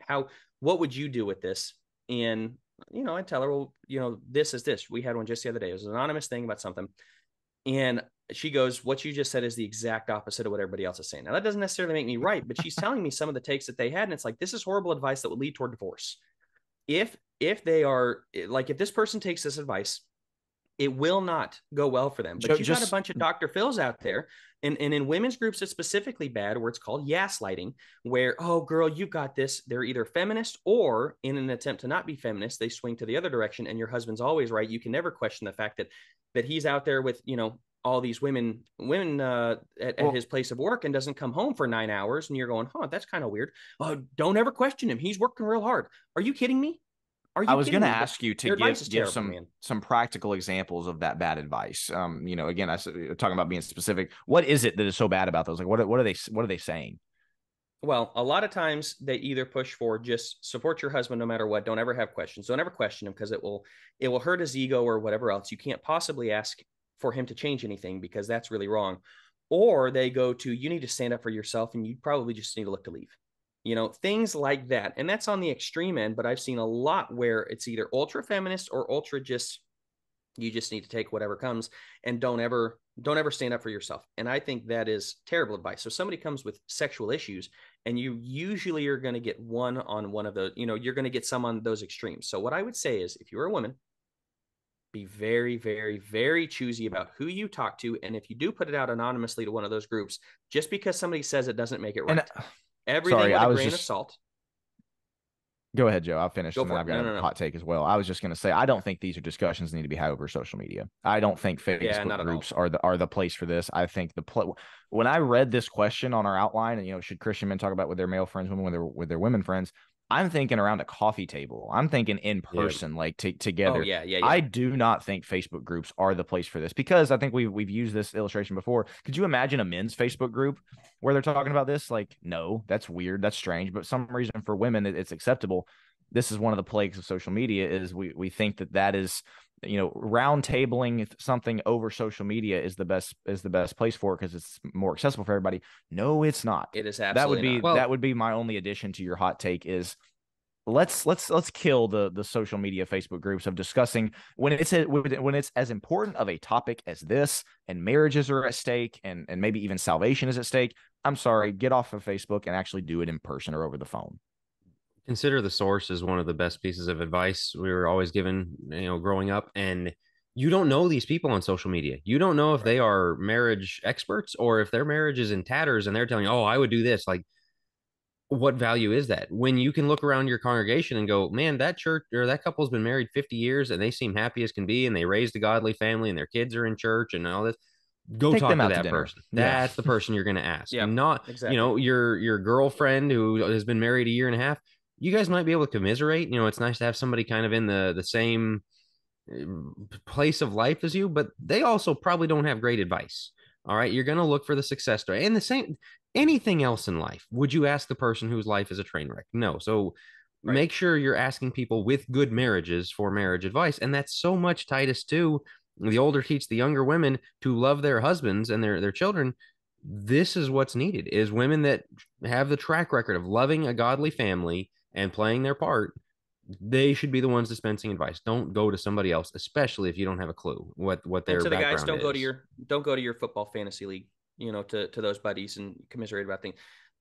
what would you do with this? And, I tell her, well, this is this. We had one just the other day. It was an anonymous thing about something. And she goes, what you just said is the exact opposite of what everybody else is saying. Now, that doesn't necessarily make me right, but she's telling me some of the takes that they had. And it's like, this is horrible advice that would lead toward divorce. If they are like, if this person takes this advice, it will not go well for them. But you've got a bunch of Dr. Phils out there. And in women's groups, it's specifically bad, where it's called gaslighting, where, oh, girl, you got this. They're either feminist, or in an attempt to not be feminist, they swing to the other direction. And your husband's always right. You can never question the fact that he's out there with, all these women at his place of work and doesn't come home for 9 hours. And you're going, that's kind of weird. Oh, don't ever question him. He's working real hard. Are you kidding me? I was going to ask you to give some practical examples of that bad advice. Again, I talking about being specific. What is it that is so bad about those? Like, what are they saying? Well, a lot of times they either push for just support your husband no matter what. Don't ever have questions. Don't ever question him, because it will hurt his ego or whatever else. You can't possibly ask for him to change anything, because that's really wrong. Or they go to, you need to stand up for yourself, and you probably just need to look to leave. Things like that. And that's on the extreme end, but I've seen a lot where it's either ultra feminist or ultra just, you just need to take whatever comes, and don't ever stand up for yourself. And I think that is terrible advice. So somebody comes with sexual issues, and you usually are going to get one on one of the, you're going to get some on those extremes. So what I would say is, if you're a woman, be very, very, very choosy about who you talk to. And if you do put it out anonymously to one of those groups, just because somebody says it doesn't make it right. Everything with a grain of salt. Go ahead, Joe. I'll finish, and then I've got a hot take as well. I was just going to say, I don't think these are discussions that need to be had over social media. I don't think Facebook groups are the place for this. I think when I read this question on our outline, and should Christian men talk about with their male friends, women with their women friends, I'm thinking around a coffee table. I'm thinking in person, like together. Oh, yeah. I do not think Facebook groups are the place for this, because I think we've used this illustration before. Could you imagine a men's Facebook group where they're talking about this? Like, no, that's weird. That's strange. But some reason for women, it's acceptable. This is one of the plagues of social media, is we think that is, round tabling something over social media is the best place for it, because it's more accessible for everybody. No, it's not. It is absolutely that would be my only addition to your hot take is, let's kill the social media Facebook groups of discussing when it's as important of a topic as this, and marriages are at stake, and maybe even salvation is at stake. I'm sorry, get off of Facebook and actually do it in person or over the phone. Consider the source is one of the best pieces of advice we were always given, growing up. And you don't know these people on social media. You don't know if they are marriage experts, or if their marriage is in tatters and they're telling you, oh, I would do this. Like, what value is that when you can look around your congregation and go, man, that church or that couple's been married 50 years and they seem happy as can be, and they raised a godly family, and their kids are in church and all this. Go talk to that person. That's the person you're going to ask. Not, exactly. Your girlfriend who has been married a year and a half. You guys might be able to commiserate. It's nice to have somebody kind of in the same place of life as you, but they also probably don't have great advice. All right. You're going to look for the success story, and the same, anything else in life. Would you ask the person whose life is a train wreck? No. So make sure you're asking people with good marriages for marriage advice. And that's so much Titus 2. The older teach the younger women to love their husbands and their children. this is what's needed is women that have the track record of loving a godly family and playing their part. They should be the ones dispensing advice. Don't go to somebody else, especially if you don't have a clue what And their to the guys, background is. don't go to your football fantasy league, to those buddies and commiserate about things.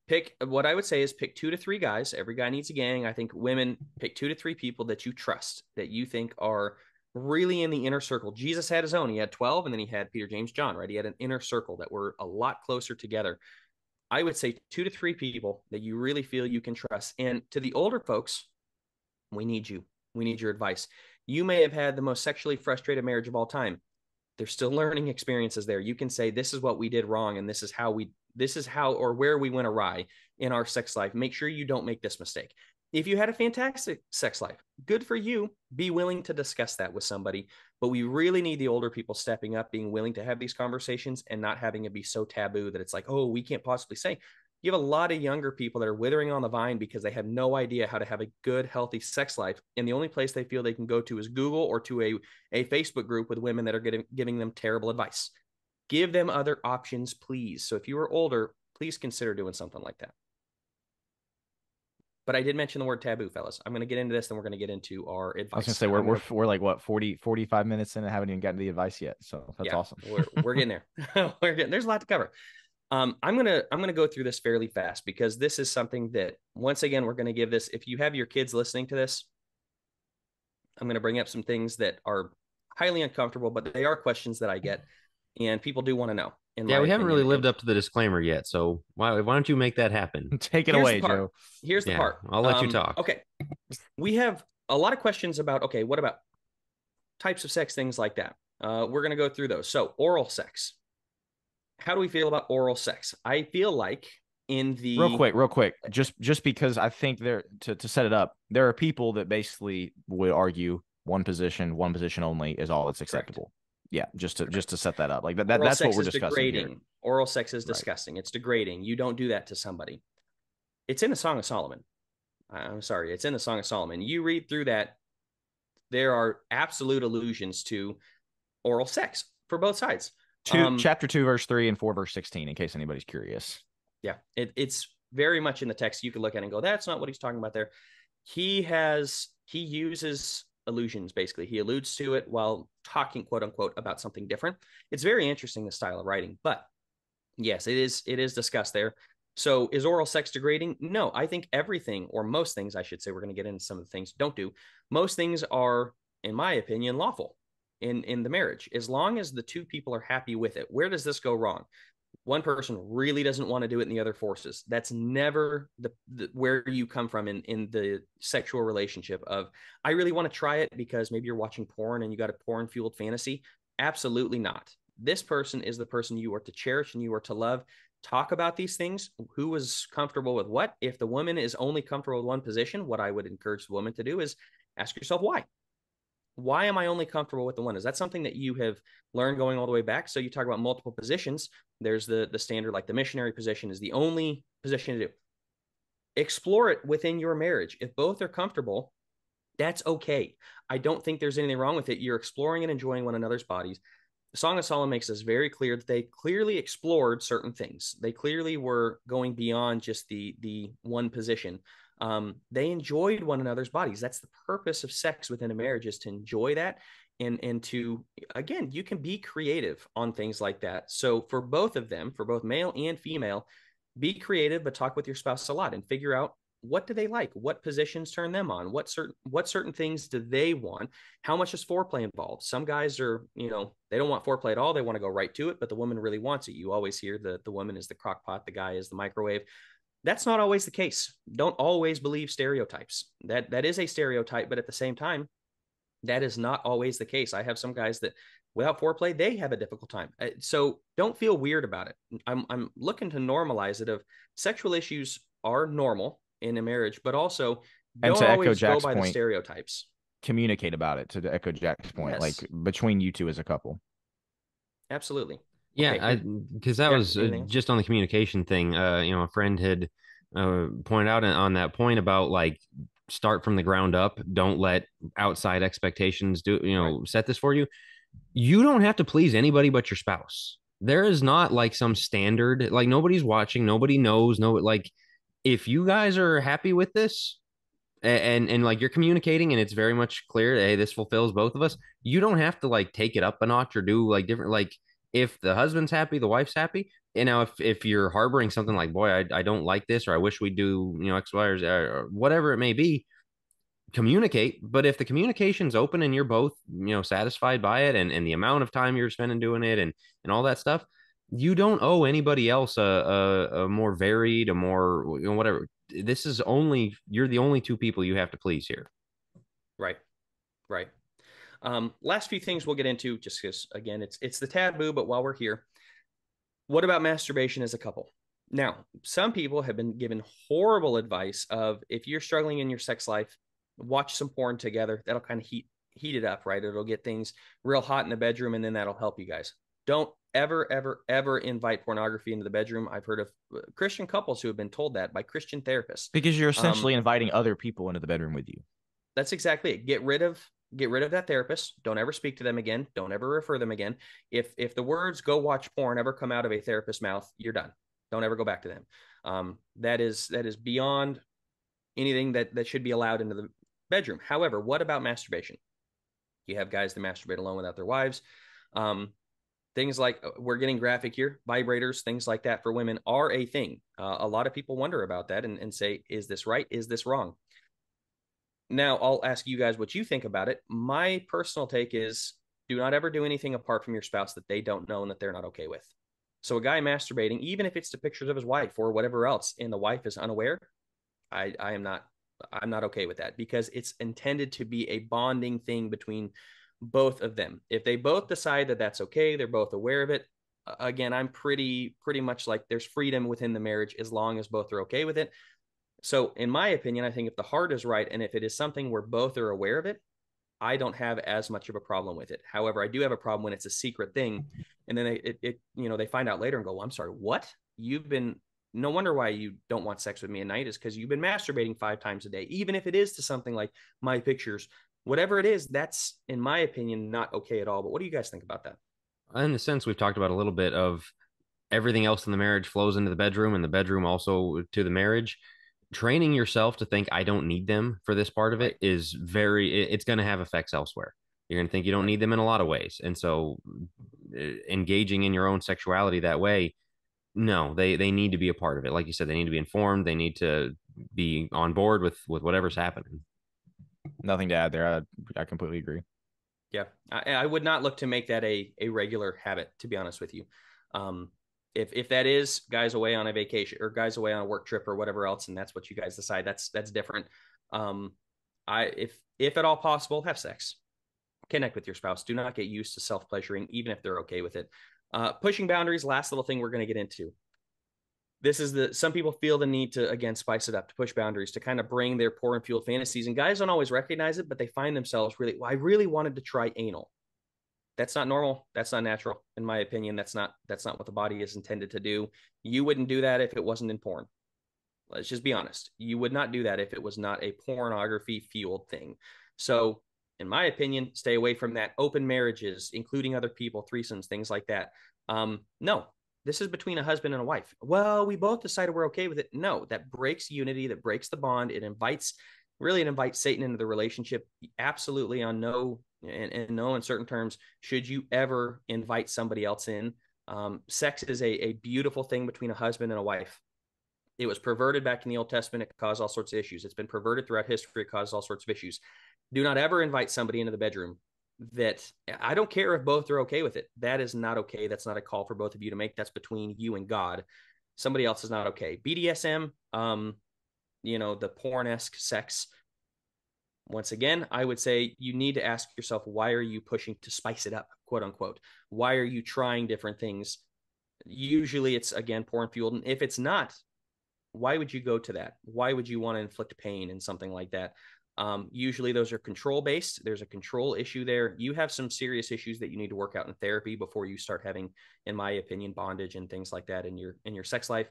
Pick what I would say is pick 2 to 3 guys. Every guy needs a gang. I think women pick 2 to 3 people that you trust, that you think are really in the inner circle. Jesus had his own. He had 12, and then he had Peter, James, John, right? He had an inner circle that were a lot closer together. I would say 2 to 3 people that you really feel you can trust. And to the older folks, we need you. We need your advice. You may have had the most sexually frustrated marriage of all time. There's still learning experiences there. You can say, this is what we did wrong, and this is how or where we went awry in our sex life. Make sure you don't make this mistake. If you had a fantastic sex life, good for you. Be willing to discuss that with somebody. But we really need the older people stepping up, being willing to have these conversations and not having it be so taboo that it's like, oh, we can't possibly say. You have a lot of younger people that are withering on the vine because they have no idea how to have a good, healthy sex life. And the only place they feel they can go to is Google or to a Facebook group with women that are giving them terrible advice. Give them other options, please. So if you are older, please consider doing something like that. But I did mention the word taboo, fellas. I'm going to get into this, then we're going to get into our advice. I was going to say, we're like, what, 45 minutes in and haven't even gotten to the advice yet. So that's awesome. We're getting there. There's a lot to cover. I'm gonna go through this fairly fast because this is something that, once again, we're going to give this. If you have your kids listening to this, I'm going to bring up some things that are highly uncomfortable, but they are questions that I get, and people do want to know. Yeah, we haven't really lived up to the disclaimer yet, so why don't you make that happen? Take it away, Joe. Here's the part. I'll let you talk. Okay, we have a lot of questions about, okay, what about types of sex, things like that. We're going to go through those. So oral sex. How do we feel about oral sex? I feel like in the real quick, just because I think to set it up, there are people that basically would argue one position only is all that's acceptable. Correct. Yeah, just to set that up, like that's what we're discussing here. Oral sex is disgusting. Right. It's degrading. You don't do that to somebody. It's in the Song of Solomon. I'm sorry, it's in the Song of Solomon. You read through that, there are absolute allusions to oral sex for both sides. Chapter 2, verse 3 and 4, verse 16, in case anybody's curious. Yeah, it's very much in the text. You could look at it and go, that's not what he's talking about there. He uses allusions, basically. He alludes to it while talking, quote unquote, about something different. It's very interesting, the style of writing, but yes, it is discussed there. So is oral sex degrading? No, I think everything, or most things, I should say, we're going to get into some of the things don't do. Most things are, in my opinion, lawful in the marriage, as long as the two people are happy with it. Where does this go wrong? One person really doesn't want to do it and the other forces. That's never the where you come from in the sexual relationship of, I really want to try it because maybe you're watching porn and you got a porn fueled fantasy. Absolutely not. This person is the person you are to cherish and you are to love. Talk about these things. Who is comfortable with what? If the woman is only comfortable with one position, what I would encourage the woman to do is ask yourself why. Why am I only comfortable with the one? Is that something that you have learned going all the way back? So you talk about multiple positions. There's the standard, like the missionary position is the only position to do. Explore it within your marriage. If both are comfortable, that's okay. I don't think there's anything wrong with it. You're exploring and enjoying one another's bodies. The Song of Solomon makes this very clear that they clearly explored certain things. They clearly were going beyond just the one position. They enjoyed one another's bodies. That's the purpose of sex within a marriage, is to enjoy that and to, again, you can be creative on things like that. So for both of them, for both male and female, be creative, but talk with your spouse a lot and figure out, what do they like? What positions turn them on? What certain things do they want? How much is foreplay involved? Some guys are, they don't want foreplay at all. They want to go right to it, but the woman really wants it. You always hear the woman is the crock pot, the guy is the microwave. That's not always the case. Don't always believe stereotypes. That is a stereotype, but at the same time, that is not always the case. I have some guys that without foreplay, they have a difficult time. So don't feel weird about it. I'm looking to normalize it. Of sexual issues are normal in a marriage, but also don't always go by the stereotypes. Communicate about it, to echo Jack's point, yes. Like between you two as a couple. Absolutely. Yeah, because that was just on the communication thing. A friend had pointed out on that point about, like, start from the ground up. Don't let outside expectations set this for you. You don't have to please anybody but your spouse. there is not like some standard, like nobody's watching, nobody knows, no, like if you guys are happy with this and like you're communicating and it's very much clear, hey, this fulfills both of us, you don't have to like take it up a notch or do like different, like if the husband's happy, the wife's happy. And now if you're harboring something like, boy, I don't like this, or I wish we do, X, Y, or Z, or whatever it may be, communicate. But if the communication's open and you're both, satisfied by it, and the amount of time you're spending doing it, and all that stuff, you don't owe anybody else a more varied, a more, whatever. This is only, you're the only two people you have to please here. Right. Right. Last few things we'll get into, just because again, it's the taboo, but while we're here, what about masturbation as a couple? Now, some people have been given horrible advice of, if you're struggling in your sex life, watch some porn together. That'll kind of heat it up, right? It'll get things real hot in the bedroom, and then that'll help you guys. Don't ever, ever, ever invite pornography into the bedroom. I've heard of Christian couples who have been told that by Christian therapists. Because you're essentially inviting other people into the bedroom with you. That's exactly it. Get rid of that therapist. Don't ever speak to them again. Don't ever refer them again. If the words "go watch porn" ever come out of a therapist's mouth, you're done. Don't ever go back to them. That is beyond anything that should be allowed into the bedroom. However, what about masturbation? You have guys that masturbate alone without their wives. Things like, we're getting graphic here, vibrators, things like that for women are a thing. A lot of people wonder about that and say, is this right? Is this wrong? Now, I'll ask you guys what you think about it. My personal take is, do not ever do anything apart from your spouse that they don't know and that they're not okay with. So a guy masturbating, even if it's to pictures of his wife or whatever else, and the wife is unaware, I'm not okay with that, because it's intended to be a bonding thing between both of them. If they both decide that that's okay, they're both aware of it. Again, I'm pretty much like, there's freedom within the marriage as long as both are okay with it. So in my opinion, I think if the heart is right, and if it is something where both are aware of it, I don't have as much of a problem with it. However, I do have a problem when it's a secret thing, and then they find out later and go, well, I'm sorry, what? No wonder why you don't want sex with me at night, is because you've been masturbating 5 times a day. Even if it is to something like my pictures, whatever it is, that's, in my opinion, not okay at all. But what do you guys think about that? In the sense we've talked about a little bit of everything else in the marriage flows into the bedroom, and the bedroom also to the marriage. Training yourself to think, I don't need them for this part of it, is it's going to have effects elsewhere. You're going to think you don't need them in a lot of ways. And so engaging in your own sexuality that way, no, they need to be a part of it. Like you said, they need to be informed. They need to be on board with whatever's happening. Nothing to add there. I completely agree. Yeah, I would not look to make that a regular habit, to be honest with you. If that is guys away on a vacation or guys away on a work trip or whatever else, and that's what you guys decide, that's different. If at all possible, have sex, connect with your spouse. Do not get used to self-pleasuring, even if they're okay with it. Pushing boundaries, last little thing we're going to get into. This is some people feel the need to, again, spice it up, to push boundaries, to kind of bring their porn-fueled fantasies. And guys don't always recognize it, but they find themselves I really wanted to try anal. That's not normal. That's not natural. In my opinion, that's not what the body is intended to do. You wouldn't do that if it wasn't in porn. Let's just be honest. You would not do that if it was not a pornography-fueled thing. So, in my opinion, stay away from that. Open marriages, including other people, threesomes, things like that. No, this is between a husband and a wife. Well, we both decided we're okay with it. No, that breaks unity, that breaks the bond. It invites Satan into the relationship. Absolutely, on no uncertain terms should you ever invite somebody else in. Sex is a beautiful thing between a husband and a wife. It was perverted back in the Old Testament. It caused all sorts of issues. It's been perverted throughout history. It caused all sorts of issues. Do not ever invite somebody into the bedroom that, I don't care if both are okay with it. That is not okay. That's not a call for both of you to make. That's between you and God. Somebody else is not okay. BDSM, the porn-esque sex. Once again, I would say you need to ask yourself, why are you pushing to spice it up, quote unquote? Why are you trying different things? Usually it's, again, porn fueled. And if it's not, why would you go to that? Why would you want to inflict pain in something like that? Usually those are control based. There's a control issue there. You have some serious issues that you need to work out in therapy before you start having, in my opinion, bondage and things like that in your sex life.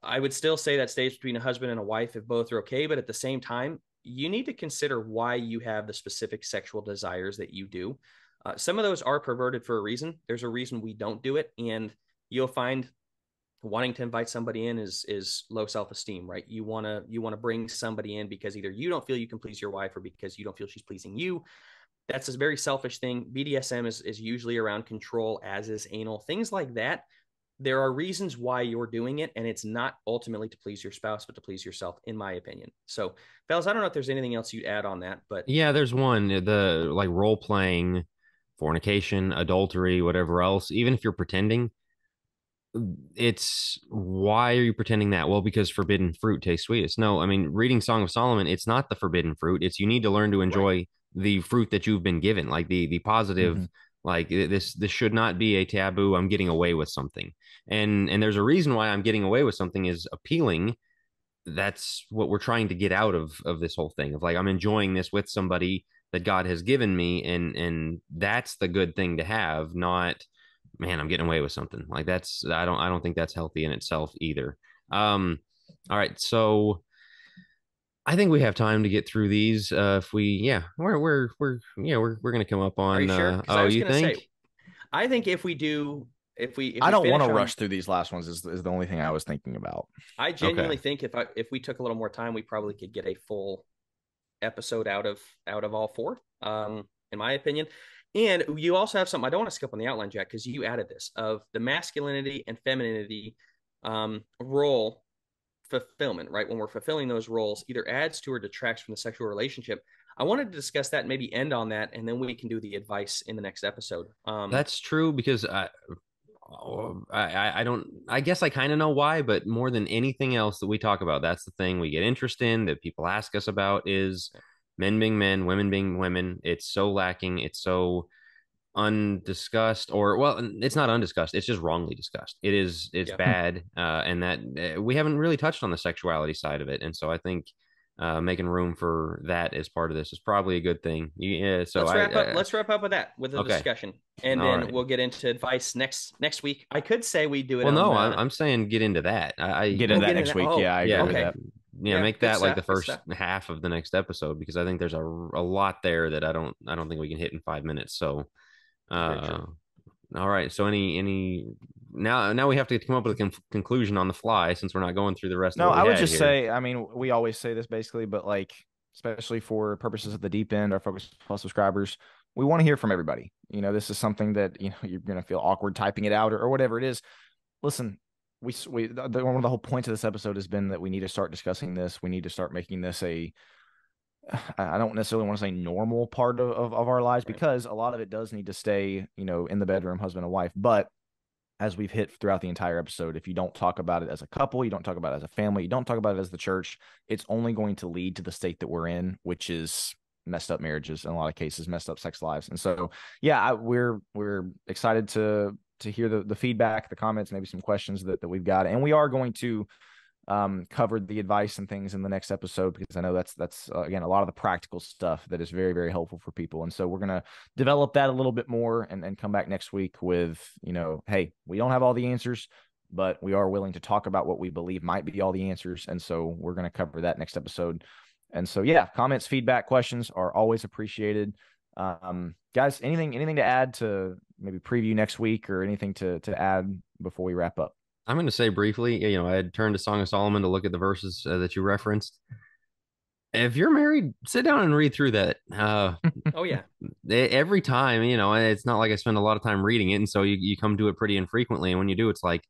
I would still say that stays between a husband and a wife if both are okay, but at the same time, you need to consider why you have the specific sexual desires that you do. Some of those are perverted for a reason. There's a reason we don't do it. And you'll find wanting to invite somebody in is low self-esteem, right? You want to bring somebody in because either you don't feel you can please your wife or because you don't feel she's pleasing you. That's a very selfish thing. BDSM is usually around control, as is anal, things like that. There are reasons why you're doing it, and it's not ultimately to please your spouse, but to please yourself, in my opinion. So, fellas, I don't know if there's anything else you'd add on that, but Yeah, there's one, the like role playing, fornication, adultery, whatever else. Even if you're pretending, it's why are you pretending that? Well, because forbidden fruit tastes sweetest. No, I mean, reading Song of Solomon, it's not the forbidden fruit. It's you need to learn to right. enjoy the fruit that you've been given, like the positive. Mm-hmm. Like this should not be a taboo. I'm getting away with something, and there's a reason why I'm getting away with something is appealing. That's what we're trying to get out of this whole thing of like I'm enjoying this with somebody that God has given me, and that's the good thing to have, not man, I'm getting away with something. Like that's I don't think that's healthy in itself either. All right, so I think we have time to get through these. If we yeah, we're gonna come up Are you on sure? Because I oh, was you gonna say, think? I think if we do, if I we don't want finish to on, rush through these last ones. Is the only thing I was thinking about. I Okay. genuinely think if we took a little more time, we probably could get a full episode out of all four, in my opinion. And you also have something I don't want to skip on the outline, Jack, because you added this of the masculinity and femininity role fulfillment, right? When we're fulfilling those roles, either adds to or detracts from the sexual relationship. I wanted to discuss that, maybe end on that, and then we can do the advice in the next episode. That's true because I don't I guess I kind of know why, but more than anything else that we talk about, that's the thing we get interest in that people ask us about is men being men, women being women. It's so lacking. It's so undiscussed, or well, it's not undiscussed. It's just wrongly discussed. It's Yeah, bad, and that we haven't really touched on the sexuality side of it. And so I think making room for that as part of this is probably a good thing. Yeah. So let's wrap up. Let's wrap up with that with the okay. discussion, and All then right. we'll get into advice next week. I could say we do it Well, on. no, I'm saying get into that. Get into that Get into next that. week. Yeah, Oh, I agree Yeah, with okay. that. yeah, Yeah, make good that like the stuff. Good first stuff. half of the next episode because I think there's a lot there that I don't think we can hit in 5 minutes. So, Very true. uh, all right. So now we have to come up with a conclusion on the fly since we're not going through the rest of No, what we I would had just here. say, I mean, we always say this basically, but like, especially for purposes of the deep end, our Focus Plus subscribers, we want to hear from everybody. This is something that, you're going to feel awkward typing it out or whatever it is. Listen, one of the whole points of this episode has been that we need to start discussing this. We need to start making this I don't necessarily want to say normal part of our lives Right. because a lot of it does need to stay, in the bedroom, husband and wife. But as we've hit throughout the entire episode, if you don't talk about it as a couple, you don't talk about it as a family, you don't talk about it as the church, it's only going to lead to the state that we're in, which is messed up marriages in a lot of cases, messed up sex lives. And so, yeah, we're excited to hear the feedback, the comments, maybe some questions that we've got, and we are going to covered the advice and things in the next episode because I know that's again a lot of the practical stuff that is very, very helpful for people. And so we're gonna develop that a little bit more and come back next week with hey, we don't have all the answers, but we are willing to talk about what we believe might be all the answers. And so we're gonna cover that next episode. And so yeah, comments, feedback, questions are always appreciated. Guys, anything to add to maybe preview next week or anything to add before we wrap up? I'm going to say briefly, I had turned to Song of Solomon to look at the verses that you referenced. If you're married, sit down and read through that. Oh yeah. Every time, it's not like I spend a lot of time reading it, and so you come to it pretty infrequently. And when you do, it's like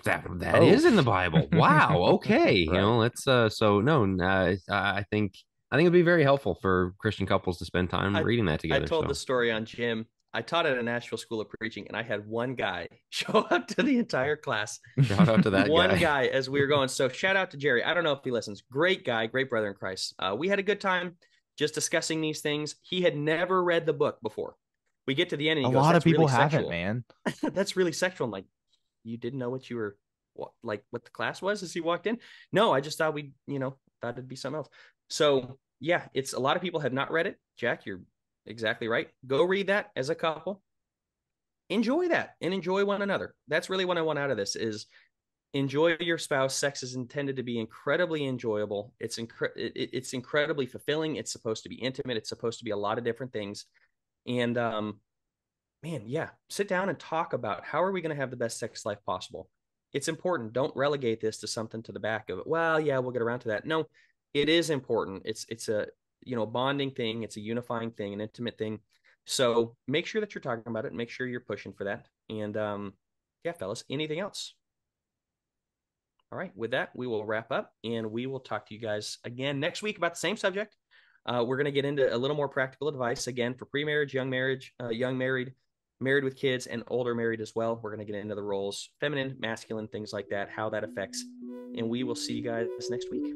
that Oh, is in the Bible. Wow. Okay. right. Let's so no, I think it'd be very helpful for Christian couples to spend time I reading that I together. told the So story on Jim. I taught at a Nashville school of preaching, and I had one guy show up to the entire class. shout out to that One guy. guy as we were going. So shout out to Jerry. I don't know if he listens. Great guy, great brother in Christ. We had a good time just discussing these things. He had never read the book before. We get to the end and A he goes, lot of "That's people really haven't, sexual." man. That's really sexual. I'm like, you didn't know what you were what the class was as he walked in? No, I just thought thought it'd be something else. So yeah, it's a lot of people have not read it. Jack, you're exactly right. Go read that as a couple. Enjoy that and enjoy one another. That's really what I want out of this is enjoy your spouse. Sex is intended to be incredibly enjoyable. It's incredibly fulfilling. It's supposed to be intimate. It's supposed to be a lot of different things. And man, yeah, sit down and talk about how are we going to have the best sex life possible. It's important. Don't relegate this to something to the back of it. Well, yeah, we'll get around to that. No, it is important. It's a bonding thing. It's a unifying thing, an intimate thing. So make sure that you're talking about it. Make sure you're pushing for that. And yeah, fellas, anything else? All right, with that, we will wrap up and we will talk to you guys again next week about the same subject. We're going to get into a little more practical advice again for pre-marriage, young marriage, young married, married with kids, and older married as well. We're going to get into the roles, feminine, masculine, things like that, how that affects. And we will see you guys next week.